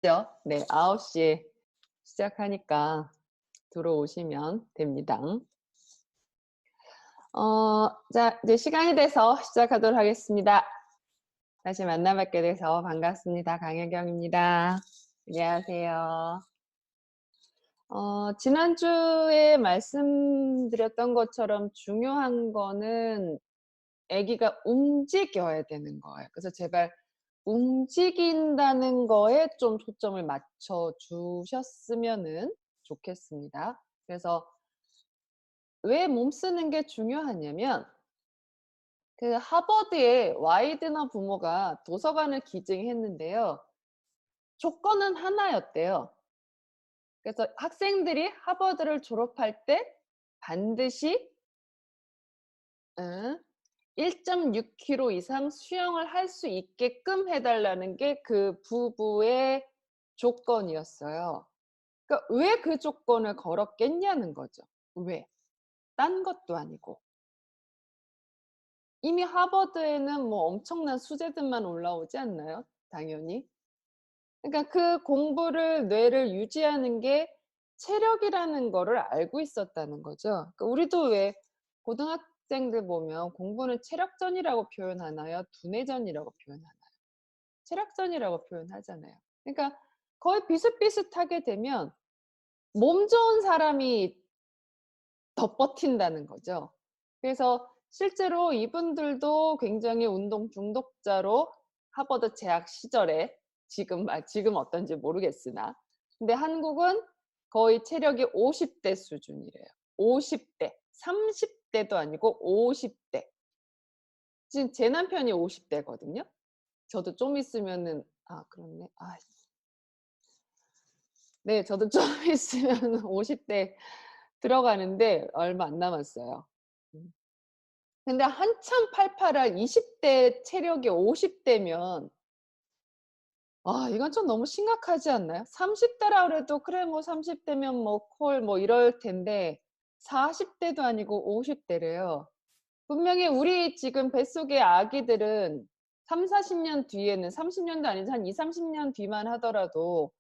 네, 9시에 시작하니까 들어오시면 됩니다. 자, 이제 시간이 돼서 시작하도록 하겠습니다. 다시 만나뵙게 돼서 반갑습니다. 강혜경입니다. 안녕하세요. 지난주에 말씀드렸던 것처럼 중요한 거는 아기가 움직여야 되는 거예요. 그래서 제발 움직인다는 거에 좀 초점을 맞춰 주셨으면은 좋겠습니다. 그래서 왜 몸 쓰는 게 중요하냐면 그 하버드의 와이드너 부모가 도서관을 기증했는데요. 조건은 하나였대요. 그래서 학생들이 하버드를 졸업할 때 반드시 1.6km 이상 수영을 할 수 있게끔 해 달라는 게 그 부부의 조건이었어요. 그러니까 왜 그 조건을 걸었겠냐는 거죠. 왜? 딴 것도 아니고. 이미 하버드에는 뭐 엄청난 수재들만 올라오지 않나요? 당연히. 그러니까 그 공부를 뇌를 유지하는 게 체력이라는 거를 알고 있었다는 거죠. 그러니까 우리도 왜 고등학생들 보면 공부는 체력전이라고 표현하나요? 두뇌전이라고 표현하나요? 체력전이라고 표현하잖아요. 그러니까 거의 비슷비슷하게 되면 몸 좋은 사람이 더 버틴다는 거죠. 그래서 실제로 이분들도 굉장히 운동 중독자로 하버드 재학 시절에 지금 어떤지 모르겠으나 근데 한국은 거의 체력이 50대 수준이래요. 50대. 30대도 아니고 50대. 지금 제 남편이 50대거든요. 저도 좀 있으면은 그렇네. 네, 저도 좀 있으면 50대 들어가는데 얼마 안 남았어요. 음. 근데 한참 팔팔할 20대 체력이 50대면 이건 좀 너무 심각하지 않나요? 30대라 그래도 그래 뭐 30대면 뭐 콜 뭐 이럴 텐데 40대도 아니고 50대래요. 분명히 우리 지금 뱃속의 아기들은 30-40년 뒤에는 30년도 아니지 한 20-30년 뒤만 하더라도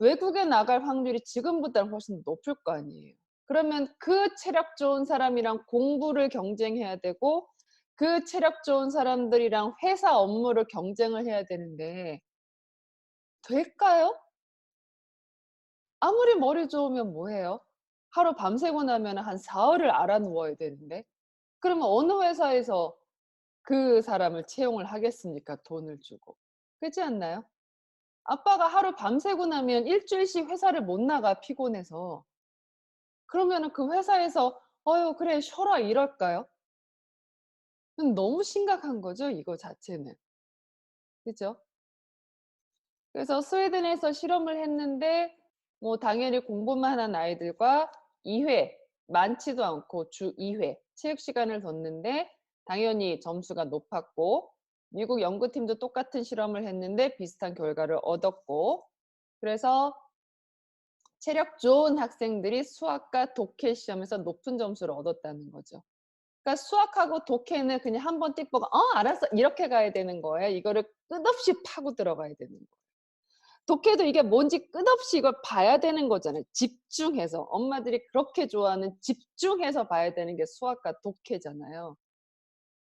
외국에 나갈 확률이 지금보다는 훨씬 높을 거 아니에요. 그러면 그 체력 좋은 사람이랑 공부를 경쟁해야 되고 그 체력 좋은 사람들이랑 회사 업무를 경쟁을 해야 되는데 될까요? 아무리 머리 좋으면 뭐 해요? 하루 밤새고 나면 한 사흘을 알아 누워야 되는데 그러면 어느 회사에서 그 사람을 채용을 하겠습니까? 돈을 주고. 그렇지 않나요? 아빠가 하루 밤새고 나면 일 주일씩 회사를 못 나가 피곤해서. 그러면은 그 회사에서 "어유 그래 쉬어라." 이럴까요? 너무 심각한 거죠 이거 자체는. 그죠? 그래서 스웨덴에서 실험을 했는데 뭐 당연히 공부만 하는 아이들과 2회 많지도 않고 주 2회 체육 시간을 뒀는데 당연히 점수가 높았고 미국 연구팀도 똑같은 실험을 했는데 비슷한 결과를 얻었고 그래서 체력 좋은 학생들이 수학과 독해 시험에서 높은 점수를 얻었다는 거죠. 그러니까 수학하고 독해는 그냥 한번 띡 보고 알았어." 이렇게 가야 되는 거예요. 이거를 끝없이 파고 들어가야 되는 거예요. 독해도 이게 뭔지 끝없이 이걸 봐야 되는 거잖아요. 집중해서. 엄마들이 그렇게 좋아하는 집중해서 봐야 되는 게 수학과 독해잖아요.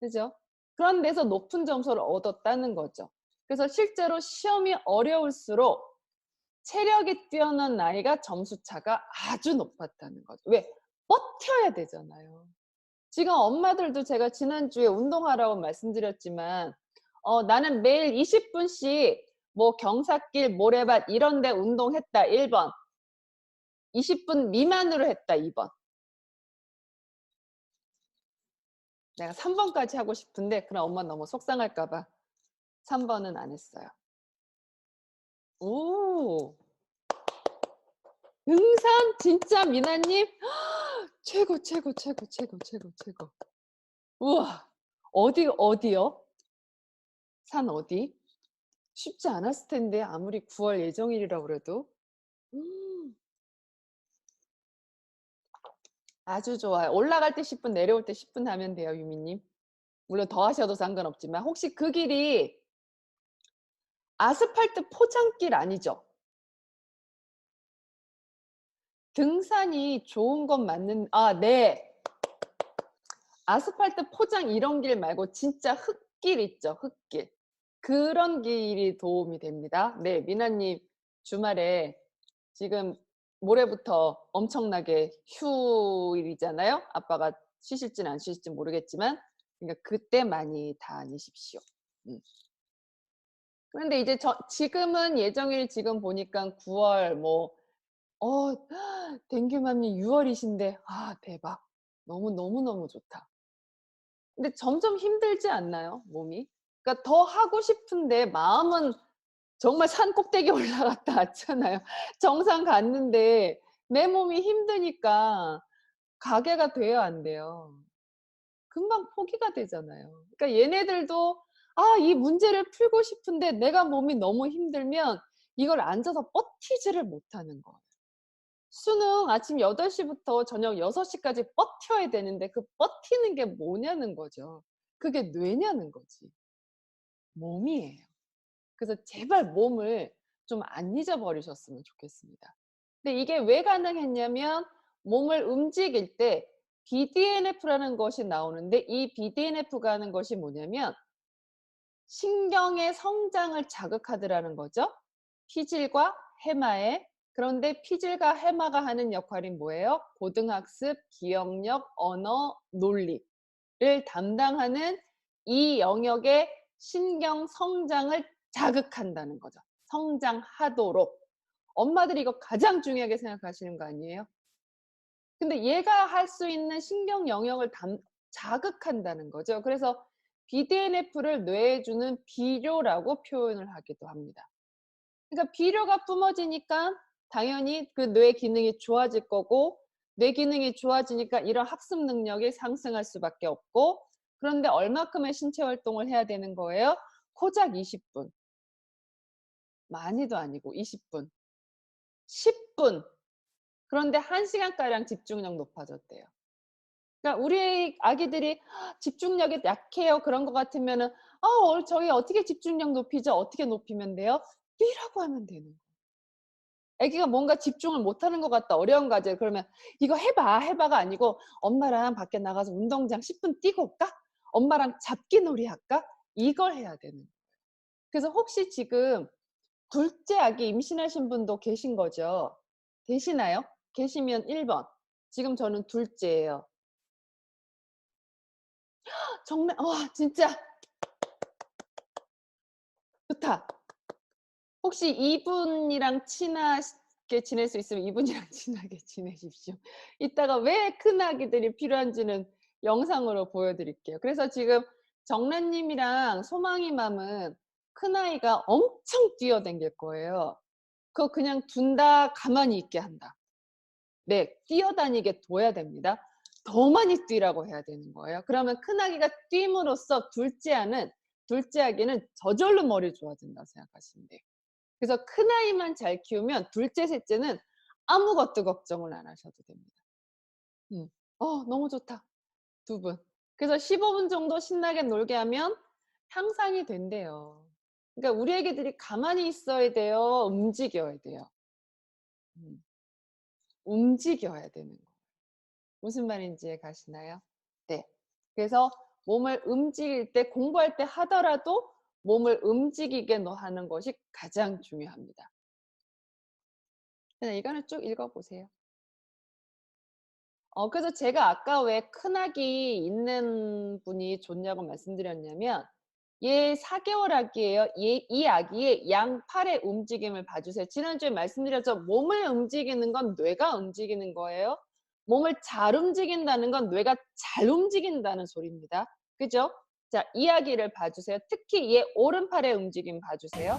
그죠? 그런 데서 높은 점수를 얻었다는 거죠. 그래서 실제로 시험이 어려울수록 체력이 뛰어난 아이가 점수 차가 아주 높았다는 거죠. 왜? 버텨야 되잖아요. 지금 엄마들도 제가 지난주에 운동하라고 말씀드렸지만 나는 매일 20 분씩 뭐 경사길, 모래밭 이런 데 운동했다 1 번. 20분 미만으로 했다 2 번. 내가 3 번까지 하고 싶은데 그럼 엄마 너무 속상할까 봐 3 번은 안 했어요. 오. 등산 진짜 미나 님 최고, 최고, 최고, 최고, 최고, 최고. 우와. 어디요? 산 어디? 쉽지 않았을 텐데 아무리 9월 예정일이라고 그래도. 음. 아주 좋아요. 올라갈 때 10분 내려올 때 10분 하면 돼요 유미 님. 물론 더 하셔도 상관없지만 혹시 그 길이 아스팔트 포장길 아니죠? 등산이 좋은 건 맞는 네. 아스팔트 포장 이런 길 말고 진짜 흙길 있죠, 흙길. 그런 길이 도움이 됩니다. 네. 미나 님 주말에 지금 모레부터 엄청나게 휴일이잖아요. 아빠가 쉬실진 안 쉬실진 모르겠지만 그러니까 그때 많이 다니십시오. 음. 그런데 이제 지금은 예정일 지금 보니까 9월 뭐 댕규맘님 6 월이신데 대박. 너무너무 좋다. 근데 점점 힘들지 않나요? 몸이? 그러니까 더 하고 싶은데 마음은 정말 산 꼭대기에 올라갔다 왔잖아요. 정상 갔는데 내 몸이 힘드니까 가게가 돼요, 안 돼요? 금방 포기가 되잖아요. 그러니까 얘네들도 이 문제를 풀고 싶은데 내가 몸이 너무 힘들면 이걸 앉아서 버티지를 못하는 거예요. 수능 아침 8 시부터 저녁 6 시까지 버텨야 되는데 그 버티는 게 뭐냐는 거죠. 그게 뇌냐는 거지. 몸이에요. 그래서 제발 몸을 좀 안 잊어버리셨으면 좋겠습니다. 근데 이게 왜 가능했냐면 몸을 움직일 때 BDNF라는 것이 나오는데 이 BDNF가 하는 것이 뭐냐면 신경의 성장을 자극하더라는 거죠. 피질과 해마에. 그런데 피질과 해마가 하는 역할이 뭐예요? 고등학습, 기억력, 언어, 논리를 담당하는 이 영역의 신경 성장을 자극한다는 거죠. 성장하도록. 엄마들이 이거 가장 중요하게 생각하시는 거 아니에요? 근데 얘가 할 수 있는 신경 영역을 자극한다는 거죠. 그래서 BDNF를 뇌에 주는 비료라고 표현을 하기도 합니다. 그러니까 비료가 뿜어지니까 당연히 그 뇌 기능이 좋아질 거고 뇌 기능이 좋아지니까 이런 학습 능력이 상승할 수밖에 없고 그런데 얼마큼의 신체 활동을 해야 되는 거예요? 고작 20 분. 많이도 아니고 20 분. 10 분. 그런데 1 시간가량 집중력 높아졌대요. 그러니까 우리 아기들이 집중력이 약해요. 그런 것 같으면은 저희 어떻게 집중력 높이죠? 어떻게 높이면 돼요? 뛰라고 하면 되는 거예요. 아기가 뭔가 집중을 못하는 것 같다. 어려운 과제 그러면 "이거 해 봐." 해 봐가 아니고 "엄마랑 밖에 나가서 운동장 10분 뛰고 올까? 엄마랑 잡기놀이 할까?" 이걸 해야 되는 거예요. 그래서 혹시 지금 둘째 아기 임신하신 분도 계신 거죠? 계시나요? 계시면 1 번. 지금 저는 둘째예요. 정말 진짜 좋다. 혹시 이분이랑 친하게 지낼 수 있으면 이분이랑 친하게 지내십시오. 이따가 왜 큰아기들이 필요한지는 영상으로 보여 드릴게요. 그래서 지금 정란 님이랑 소망이 맘은 큰아이가 엄청 뛰어다닐 거예요. 그거 그냥 둔다 가만히 있게 한다. 네. 뛰어다니게 둬야 됩니다. 더 많이 뛰라고 해야 되는 거예요. 그러면 큰아기가 쉼으로써 둘째 아기는 저절로 머리 좋아진다고 생각하시면 돼요. 그래서 큰아이만 잘 키우면 둘째, 셋째는 아무것도 걱정을 안 하셔도 됩니다. 음. 너무 좋다. 2 분. 그래서 15분 정도 신나게 놀게 하면 향상이 된대요. 그러니까 우리 애기들이 가만히 있어야 돼요? 움직여야 돼요? 음. 움직여야 되는 거예요. 무슨 말인지 이해 가시나요? 네. 그래서 몸을 움직일 때 공부할 때 하더라도 몸을 움직이게 하는 것이 가장 중요합니다. 그냥 이거는 쭉 읽어 보세요. 그래서 제가 아까 왜 큰아기 있는 분이 좋냐고 말씀드렸냐면 얘 4 개월 아기예요. 이 아기의 양팔의 움직임을 봐 주세요. 지난주에 말씀드렸죠. 몸을 움직이는 건 뇌가 움직이는 거예요. 몸을 잘 움직인다는 건 뇌가 잘 움직인다는 소리입니다. 그죠? 자, 이 아기를 봐 주세요. 특히 얘 오른팔의 움직임 봐 주세요.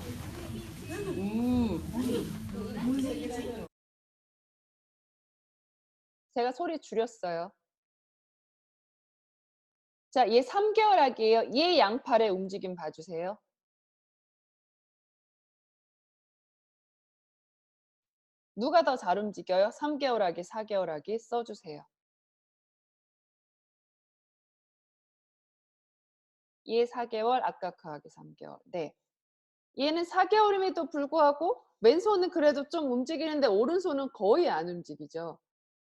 제가 소리 줄였어요. 자, 얘 3 개월 아기예요. 얘 양팔의 움직임 봐 주세요. 누가 더 잘 움직여요? 3 개월 아기, 4 개월 아기 써 주세요. 얘 4 개월, 아까 그 아기 3 개월. 네. 얘는 4개월임에도 불구하고 왼손은 그래도 좀 움직이는데 오른손은 거의 안 움직이죠.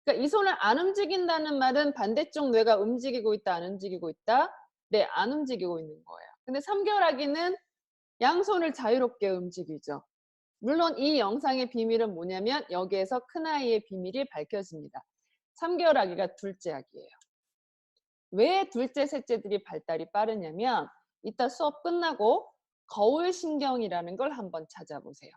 그러니까 이 손을 안 움직인다는 말은 반대쪽 뇌가 움직이고 있다, 안 움직이고 있다? 네, 안 움직이고 있는 거예요. 근데 3개월 아기는 양손을 자유롭게 움직이죠. 물론 이 영상의 비밀은 뭐냐면 여기에서 큰아이의 비밀이 밝혀집니다. 3개월 아기가 둘째 아기예요. 왜 둘째, 셋째들이 발달이 빠르냐면 이따 수업 끝나고 거울신경이라는 걸 한번 찾아보세요.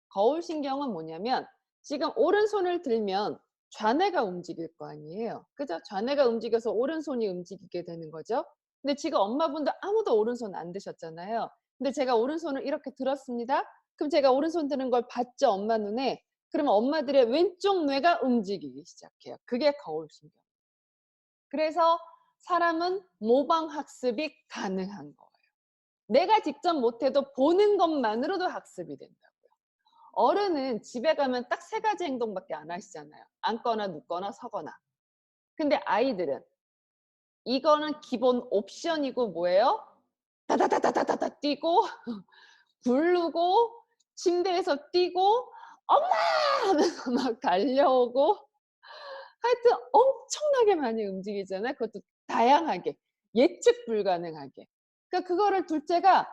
거울신경은 뭐냐면 지금 오른손을 들면 좌뇌가 움직일 거 아니에요. 그죠? 좌뇌가 움직여서 오른손이 움직이게 되는 거죠. 근데 지금 엄마분들 아무도 오른손 안 드셨잖아요. 근데 제가 오른손을 이렇게 들었습니다. 그럼 제가 오른손 드는 걸 봤죠, 엄마 눈에. 그러면 엄마들의 왼쪽 뇌가 움직이기 시작해요. 그게 거울신경. 그래서 사람은 모방 학습이 가능한 거예요. 내가 직접 못해도 보는 것만으로도 학습이 된다고요. 어른은 집에 가면 딱 3가지 행동밖에 안 하시잖아요. 앉거나 눕거나 서거나. 근데 아이들은 이거는 기본 옵션이고 뭐예요? 다다다다다다다 뛰고 부르고 침대에서 뛰고 "엄마!" 하면서 막 달려오고 하여튼 엄청나게 많이 움직이잖아요. 그것도 다양하게. 예측 불가능하게. 그러니까 그거를 둘째가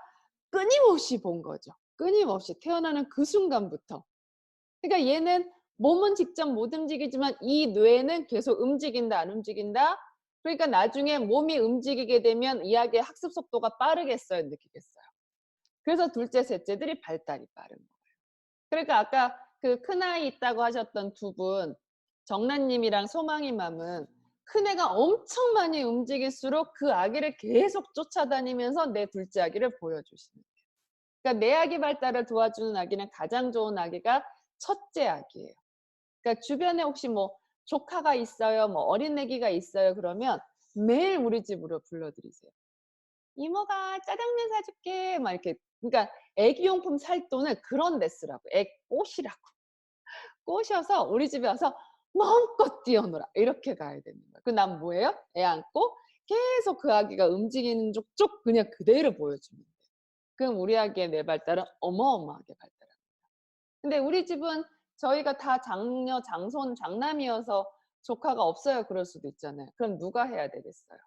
끊임없이 본 거죠. 끊임없이 태어나는 그 순간부터. 그러니까 얘는 몸은 직접 못 움직이지만 이 뇌는 계속 움직인다, 안 움직인다? 그러니까 나중에 몸이 움직이게 되면 이 아기의 학습 속도가 빠르겠어요, 느끼겠어요? 그래서 둘째, 셋째들이 발달이 빠른 거예요. 그러니까 아까 그 큰아이 있다고 하셨던 2분, 정란님이랑 소망이 맘은 큰애가 엄청 많이 움직일수록 그 아기를 계속 쫓아다니면서 내 둘째 아기를 보여주시는 거예요. 그러니까 내 아기 발달을 도와주는 아기는 가장 좋은 아기가 첫째 아기예요. 그러니까 주변에 혹시 뭐 조카가 있어요, 뭐 어린애기가 있어요 그러면 매일 우리 집으로 불러들이세요. "이모가 짜장면 사줄게." 막 이렇게. 그러니까 애기용품 살 돈을 그런 데 쓰라고. 애 꼬시라고. 꼬셔서 우리 집에 와서 마음껏 뛰어놀아. 이렇게 가야 되는 거예요. 그럼 난 뭐예요? 애 안고 계속 그 아기가 움직이는 쪽 그냥 그대로 보여주면 돼요. 그럼 우리 아기의 뇌 발달은 어마어마하게 발달합니다. 근데 우리 집은 저희가 다 장녀, 장손, 장남이어서 조카가 없어요 그럴 수도 있잖아요. 그럼 누가 해야 되겠어요?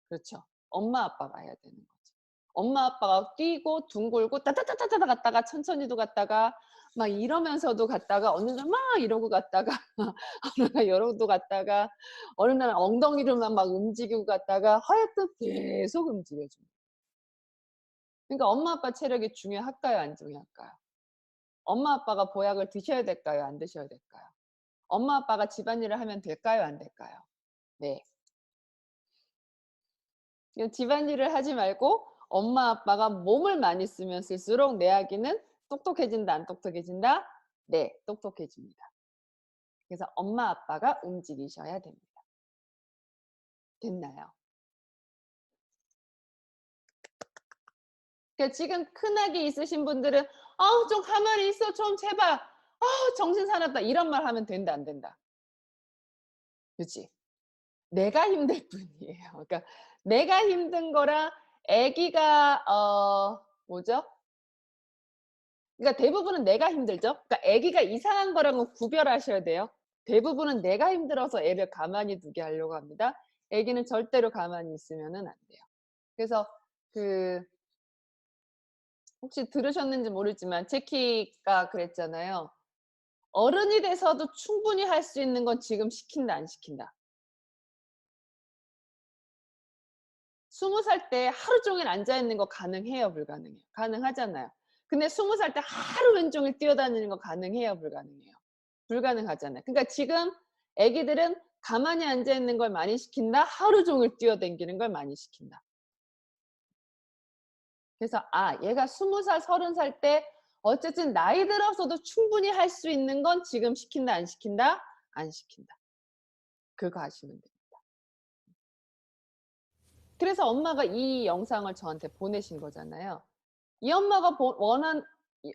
그렇죠. 엄마 아빠가 해야 되는 거죠. 엄마 아빠가 뛰고 둥글고 따다다다다 갔다가 천천히도 갔다가 막 이러면서도 갔다가 어느 날 막 이러고 갔다가 어느 날 이러고 갔다가 어느 날 엉덩이로만 막 움직이고 갔다가 하여튼 계속 움직여 줍니다. 그러니까 엄마 아빠 체력이 중요할까요? 안 중요할까요? 엄마 아빠가 보약을 드셔야 될까요? 안 드셔야 될까요? 엄마 아빠가 집안일을 하면 될까요? 안 될까요? 네. 집안일을 하지 말고 엄마 아빠가 몸을 많이 쓰면 쓸수록 내 아기는 똑똑해진다, 안 똑똑해진다? 네, 똑똑해집니다. 그래서 엄마 아빠가 움직이셔야 됩니다. 됐나요? 그러니까 지금 큰아기 있으신 분들은 "아우 좀 가만히 있어 좀 제발. 아우 정신 사납다." 이런 말 하면 된다, 안 된다? 그치? 내가 힘들 뿐이에요. 그러니까 내가 힘든 거랑 아기가 뭐죠? 그러니까 대부분은 내가 힘들죠. 그러니까 아기가 이상한 거랑은 구별하셔야 돼요. 대부분은 내가 힘들어서 애를 가만히 두게 하려고 합니다. 아기는 절대로 가만히 있으면은 안 돼요. 그래서 그 혹시 들으셨는지 모르지만 제키가 그랬잖아요. "어른이 돼서도 충분히 할 수 있는 건 지금 시킨다, 안 시킨다." 20살 때 하루 종일 앉아 있는 거 가능해요, 불가능해요? 가능하잖아요. 근데 20살 때 하루 왼종일 뛰어다니는 거 가능해요, 불가능해요? 불가능하잖아요. 그러니까 지금 애기들은 가만히 앉아 있는 걸 많이 시킨다, 하루 종일 뛰어다니는 걸 많이 시킨다. 그래서 얘가 20살, 30살 때 어쨌든 나이 들어서도 충분히 할 수 있는 건 지금 시킨다, 안 시킨다? 안 시킨다. 그거 아시면 돼요. 그래서 엄마가 이 영상을 저한테 보내신 거잖아요. 이 엄마가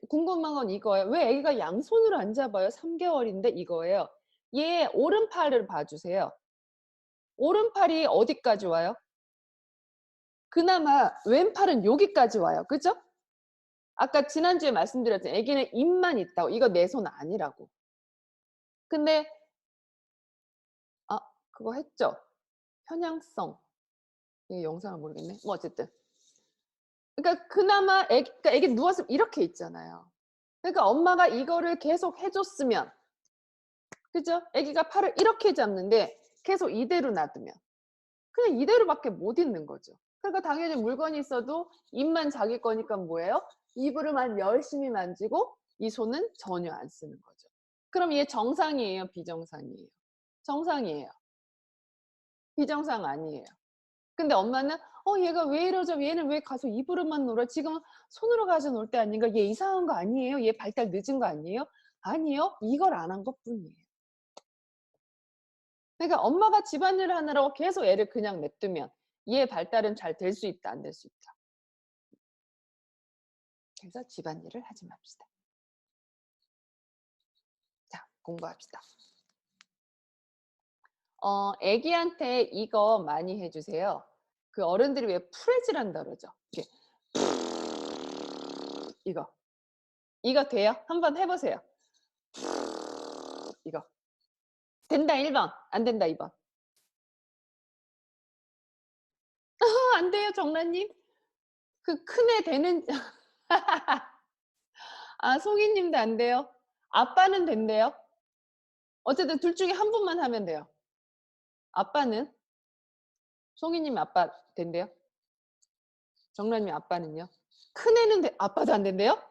궁금한 건 이거예요. "왜 애기가 양손으로 안 잡아요? 3개월인데." 이거예요. 얘 오른팔을 봐 주세요. 오른팔이 어디까지 와요? 그나마 왼팔은 여기까지 와요. 그죠? 아까 지난주에 말씀드렸죠. 아기는 입만 있다고. 이거 내 손 아니라고. 근데 그거 했죠? 편향성. 이 영상을 모르겠네. 뭐 어쨌든. 그러니까 그나마 그러니까 애기 누워서 이렇게 있잖아요. 그러니까 엄마가 이거를 계속 해 줬으면, 그죠? 아기가 팔을 이렇게 잡는데 계속 이대로 놔두면 그냥 이대로밖에 못 있는 거죠. 그러니까 당연히 물건이 있어도 입만 자기 거니까 뭐예요? 입으로만 열심히 만지고 이 손은 전혀 안 쓰는 거죠. 그럼 얘 정상이에요? 비정상이에요? 정상이에요. 비정상 아니에요. 근데 엄마는 얘가 왜 이러죠? 얘는 왜 가서 입으로만 놀아? 지금 손으로 가서 놀 때 아닌가? 얘 이상한 거 아니에요? 얘 발달 늦은 거 아니에요? 아니요. 이걸 안 한 것뿐이에요. 그러니까 엄마가 집안일을 하느라고 계속 애를 그냥 냅두면 얘 발달은 잘 될 수 있다, 안 될 수 있다. 그래서 집안일을 하지 맙시다. 자, 공부합시다. 애기한테 이거 많이 해주세요. 그 어른들이 왜 프레즈란다 그러죠? 이렇게 이거 돼요? 한번 해보세요. 이거 된다 1번, 안 된다 2번. 안 돼요, 정란님. 그 큰 애 되는 송이님도 안 돼요. 아빠는 된대요. 어쨌든 둘 중에 한 분만 하면 돼요. 아빠는? 송이님 아빠 된대요. 정란님 아빠는요? 큰 애는 아빠도 안 된대요?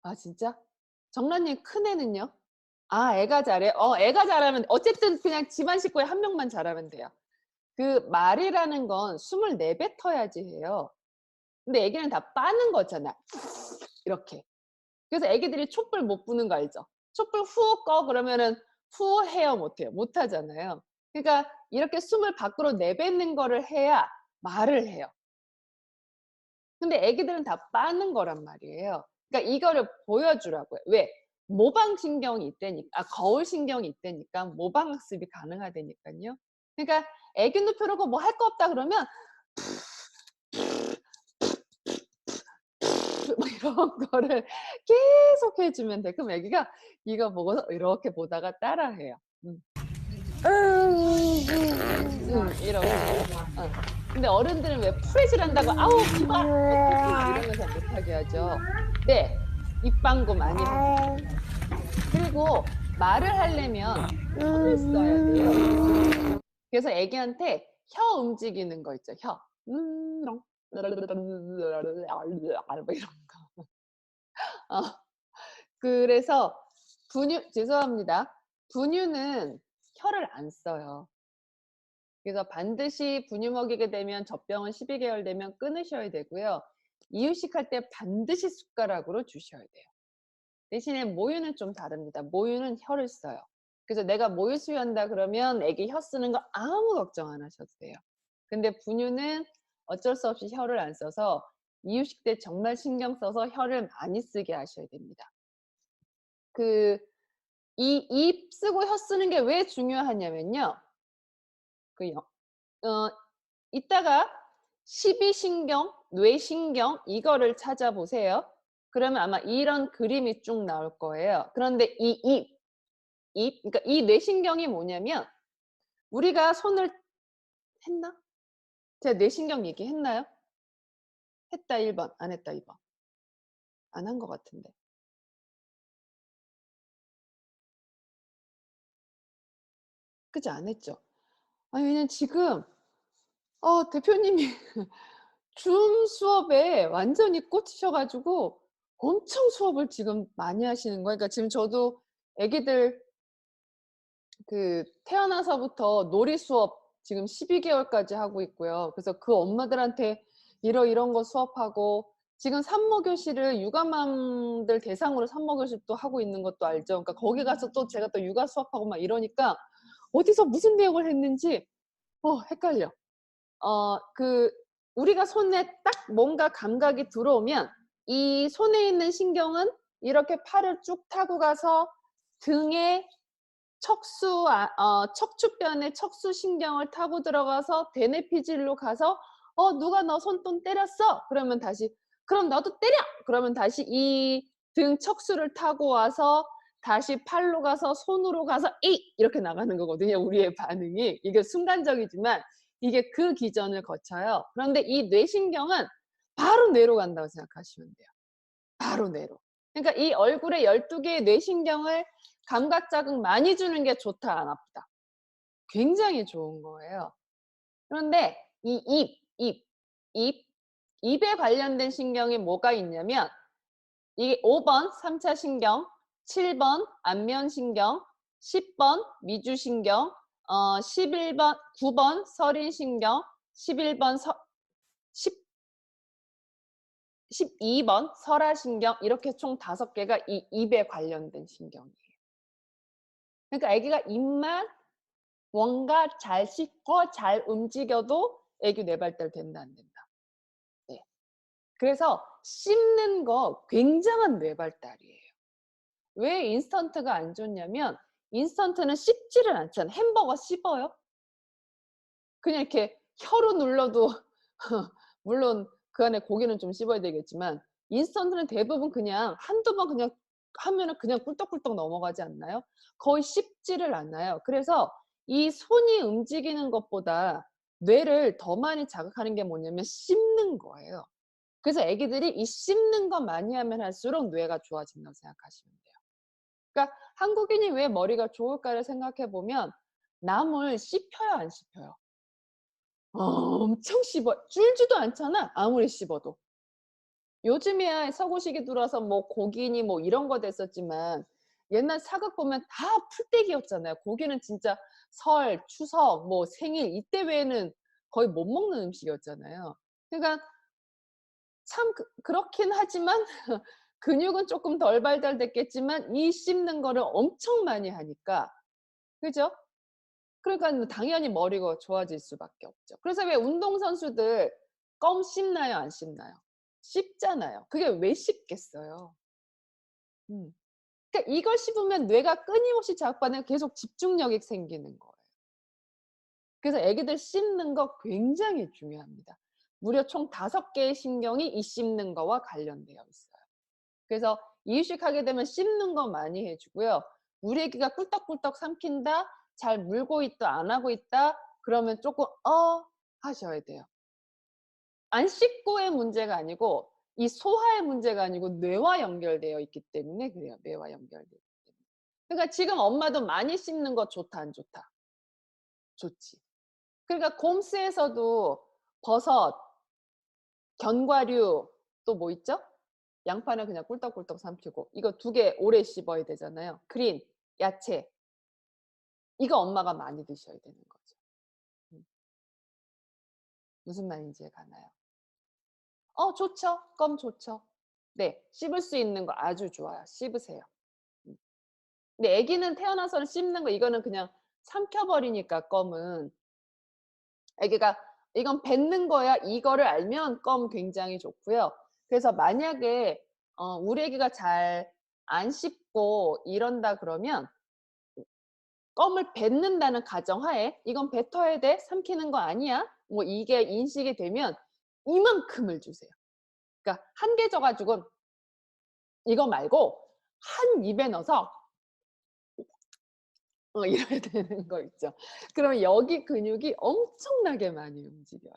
아 진짜? 정란님 큰 애는요? 애가 잘해? 애가 잘하면 어쨌든 그냥 집안 식구에 한 명만 잘하면 돼요. 그 말이라는 건 숨을 내뱉어야지 해요. 근데 애기는 다 빠는 거잖아. 이렇게. 그래서 애기들이 촛불 못 부는 거 알죠? 촛불 후 꺼 그러면은 후 해요, 못 해요? 못 하잖아요. 그러니까 이렇게 숨을 밖으로 내뱉는 거를 해야 말을 해요. 근데 애기들은 다 빠는 거란 말이에요. 그러니까 이거를 보여주라고요. 왜? 모방신경이 있다니까, 거울신경이 있다니까 모방학습이 가능하다니까요. 그러니까 애기 눕혀놓고 뭐 할 거 없다 그러면 뭐 이런 거를 계속 해주면 돼. 그럼 애기가 이거 보고서 이렇게 보다가 따라해요. 이러고. 근데 어른들은 왜 프레즈를 한다고 기봐 이러면서 못하게 하죠. 네, 입방구 많이 합니다. 그리고 말을 하려면 혀를 써야 돼요. 그래서 애기한테 혀 움직이는 거 있죠. 혀. 뭐 이런 거. 그래서 죄송합니다. 분유는 혀를 안 써요. 그래서 반드시 분유 먹이게 되면 젖병은 12개월 되면 끊으셔야 되고요. 이유식할 때 반드시 숟가락으로 주셔야 돼요. 대신에 모유는 좀 다릅니다. 모유는 혀를 써요. 그래서 내가 모유 수유한다 그러면 애기 혀 쓰는 거 아무 걱정 안 하셔도 돼요. 근데 분유는 어쩔 수 없이 혀를 안 써서 이유식 때 정말 신경 써서 혀를 많이 쓰게 하셔야 됩니다. 이 입 쓰고 혀 쓰는 게 왜 중요하냐면요. 이따가 십이신경, 뇌신경 이거를 찾아보세요. 그러면 아마 이런 그림이 쭉 나올 거예요. 그런데 이 그러니까 이 뇌신경이 뭐냐면 우리가 손을 했나? 제가 뇌신경 얘기했나요? 했다 1번, 안 했다 2번. 안 한 것 같은데. 그지 안 했죠? 왜냐면 지금 대표님이 줌 수업에 완전히 꽂히셔 가지고 엄청 수업을 지금 많이 하시는 거예요. 그러니까 지금 저도 애기들 태어나서부터 놀이 수업 지금 12개월까지 하고 있고요. 그래서 그 엄마들한테 이런 거 수업하고 지금 산모 교실을 육아맘들 대상으로 산모 교실 또 하고 있는 것도 알죠. 그러니까 거기 가서 또 제가 또 육아 수업하고 막 이러니까 어디서 무슨 내용을 했는지 헷갈려. 우리가 손에 딱 뭔가 감각이 들어오면 이 손에 있는 신경은 이렇게 팔을 쭉 타고 가서 등에 척추변에 척수신경을 타고 들어가서 대뇌피질로 가서 누가 너 손톱 때렸어? 그러면 다시 그럼 너도 때려! 그러면 다시 이 등 척수를 타고 와서 다시 팔로 가서 손으로 가서 에잇! 이렇게 나가는 거거든요, 우리의 반응이. 이게 순간적이지만 이게 그 기전을 거쳐요. 그런데 이 뇌신경은 바로 뇌로 간다고 생각하시면 돼요. 바로 뇌로. 그러니까 이 얼굴에 12개의 뇌신경을 감각 자극 많이 주는 게 좋다, 안 아프다? 굉장히 좋은 거예요. 그런데 이 입에 관련된 신경이 뭐가 있냐면 이게 5번 3차 신경, 7번 안면신경, 10번 미주신경, 11번 9번 설인신경, 11번 12번 설화신경 이렇게 총 5개가 이 입에 관련된 신경이에요. 그러니까 아기가 입만 뭔가 잘 씻고 잘 움직여도 아기 뇌발달 된다 안 된다. 네. 그래서 씹는 거 굉장한 뇌발달이에요. 왜 인스턴트가 안 좋냐면 인스턴트는 씹지를 않잖아요. 햄버거 씹어요? 그냥 이렇게 혀로 눌러도 물론 그 안에 고기는 좀 씹어야 되겠지만 인스턴트는 대부분 그냥 한두 번 그냥 하면은 그냥 꿀떡꿀떡 넘어가지 않나요? 거의 씹지를 않아요. 그래서 이 손이 움직이는 것보다 뇌를 더 많이 자극하는 게 뭐냐면 씹는 거예요. 그래서 애기들이 이 씹는 거 많이 하면 할수록 뇌가 좋아진다고 생각하시면 돼요. 그러니까 한국인이 왜 머리가 좋을까를 생각해 보면 남을 씹혀요, 안 씹혀요? 엄청 씹어. 줄지도 않잖아, 아무리 씹어도. 요즘에야 서구식이 들어와서 뭐 고기니 뭐 이런 거 됐었지만 옛날 사극 보면 다 풀떼기였잖아요. 고기는 진짜 설, 추석, 뭐 생일 이때 외에는 거의 못 먹는 음식이었잖아요. 그러니까 참 그렇긴 하지만 근육은 조금 덜 발달됐겠지만 이 씹는 거를 엄청 많이 하니까 그죠? 그러니까 당연히 머리가 좋아질 수밖에 없죠. 그래서 왜 운동선수들 껌 씹나요, 안 씹나요? 씹잖아요. 그게 왜 씹겠어요? 음. 그러니까 이걸 씹으면 뇌가 끊임없이 자극받으면 계속 집중력이 생기는 거예요. 그래서 애기들 씹는 거 굉장히 중요합니다. 무려 총 5개의 신경이 이 씹는 거와 관련되어 있어요. 그래서 이유식하게 되면 씹는 거 많이 해 주고요. 우리 애기가 꿀떡꿀떡 삼킨다, 잘 물고 있다, 안 하고 있다 그러면 쪼끔 하셔야 돼요. 안 씹고의 문제가 아니고 이 소화의 문제가 아니고 뇌와 연결되어 있기 때문에 그래요. 뇌와 연결되기 때문에. 그러니까 지금 엄마도 많이 씹는 거 좋다, 안 좋다? 좋지. 그러니까 곰스에서도 버섯, 견과류 또 뭐 있죠? 양파는 그냥 꿀떡꿀떡 삼키고 이거 2개 오래 씹어야 되잖아요. 그린, 야채. 이거 엄마가 많이 드셔야 되는 거죠. 무슨 말인지 가나요? 좋죠. 껌 좋죠. 네. 씹을 수 있는 거 아주 좋아요. 씹으세요. 음. 근데 애기는 태어나서는 씹는 거 이거는 그냥 삼켜 버리니까 껌은. 애기가 이건 뱉는 거야 이거를 알면 껌 굉장히 좋고요. 그래서 만약에 우리 애기가 잘 안 씹고 이런다 그러면 껌을 뱉는다는 가정하에 "이건 뱉어야 돼. 삼키는 거 아니야." 뭐 이게 인식이 되면 이만큼을 주세요. 그러니까 한 개 줘 가지고 이거 말고 한 입에 넣어서 이래야 되는 거 있죠. 그러면 여기 근육이 엄청나게 많이 움직여요.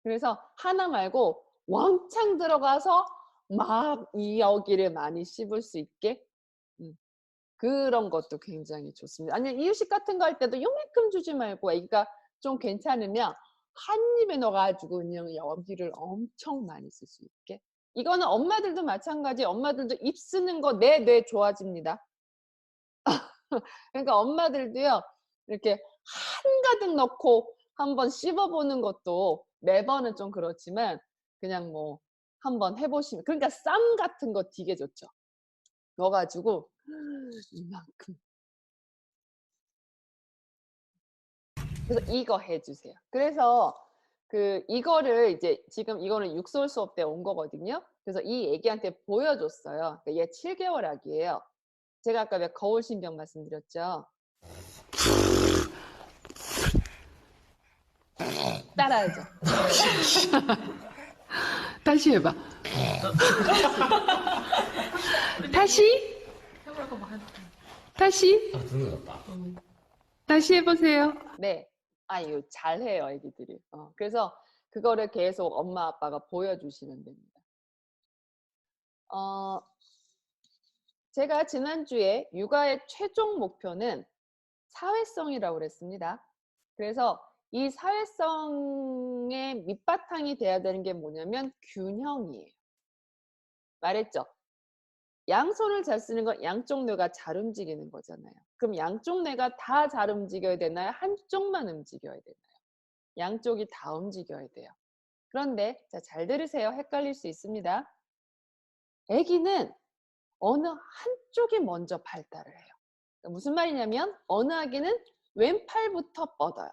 그래서 하나 말고 왕창 들어가서 막 이 여기를 많이 씹을 수 있게 그런 것도 굉장히 좋습니다. 아니면 이유식 같은 거 할 때도 요만큼 주지 말고 애기가 좀 괜찮으면 한 입에 넣어 가지고 그냥 여기를 엄청 많이 쓸 수 있게. 이거는 엄마들도 마찬가지 엄마들도 입 쓰는 거 뇌 좋아집니다. 그러니까 엄마들도요. 이렇게 한가득 넣고 한번 씹어 보는 것도 매번은 좀 그렇지만 그냥 뭐 한번 해 보시면 그러니까 쌈 같은 거 되게 좋죠. 넣어 가지고 이만큼. 그래서 이거 해 주세요. 그래서 이거를 이제 지금 이거는 육솔 수업 때 온 거거든요. 그래서 이 애기한테 보여 줬어요. 그러니까 얘 7개월 아기예요. 제가 아까 왜 거울 신경 말씀드렸죠. 따라하죠. 다시 해봐. 다시? 다시? 다시 해보세요. 네. 이거 잘해요, 애기들이. 그래서 그거를 계속 엄마 아빠가 보여주시면 됩니다. 제가 지난주에 육아의 최종 목표는 사회성이라고 그랬습니다. 그래서 이 사회성의 밑바탕이 돼야 되는 게 뭐냐면 균형이에요. 말했죠? 양손을 잘 쓰는 건 양쪽 뇌가 잘 움직이는 거잖아요. 그럼 양쪽 뇌가 다 잘 움직여야 되나요? 한쪽만 움직여야 되나요? 양쪽이 다 움직여야 돼요. 그런데 잘 들으세요. 헷갈릴 수 있습니다. 아기는 어느 한쪽이 먼저 발달을 해요. 무슨 말이냐면 어느 아기는 왼팔부터 뻗어요.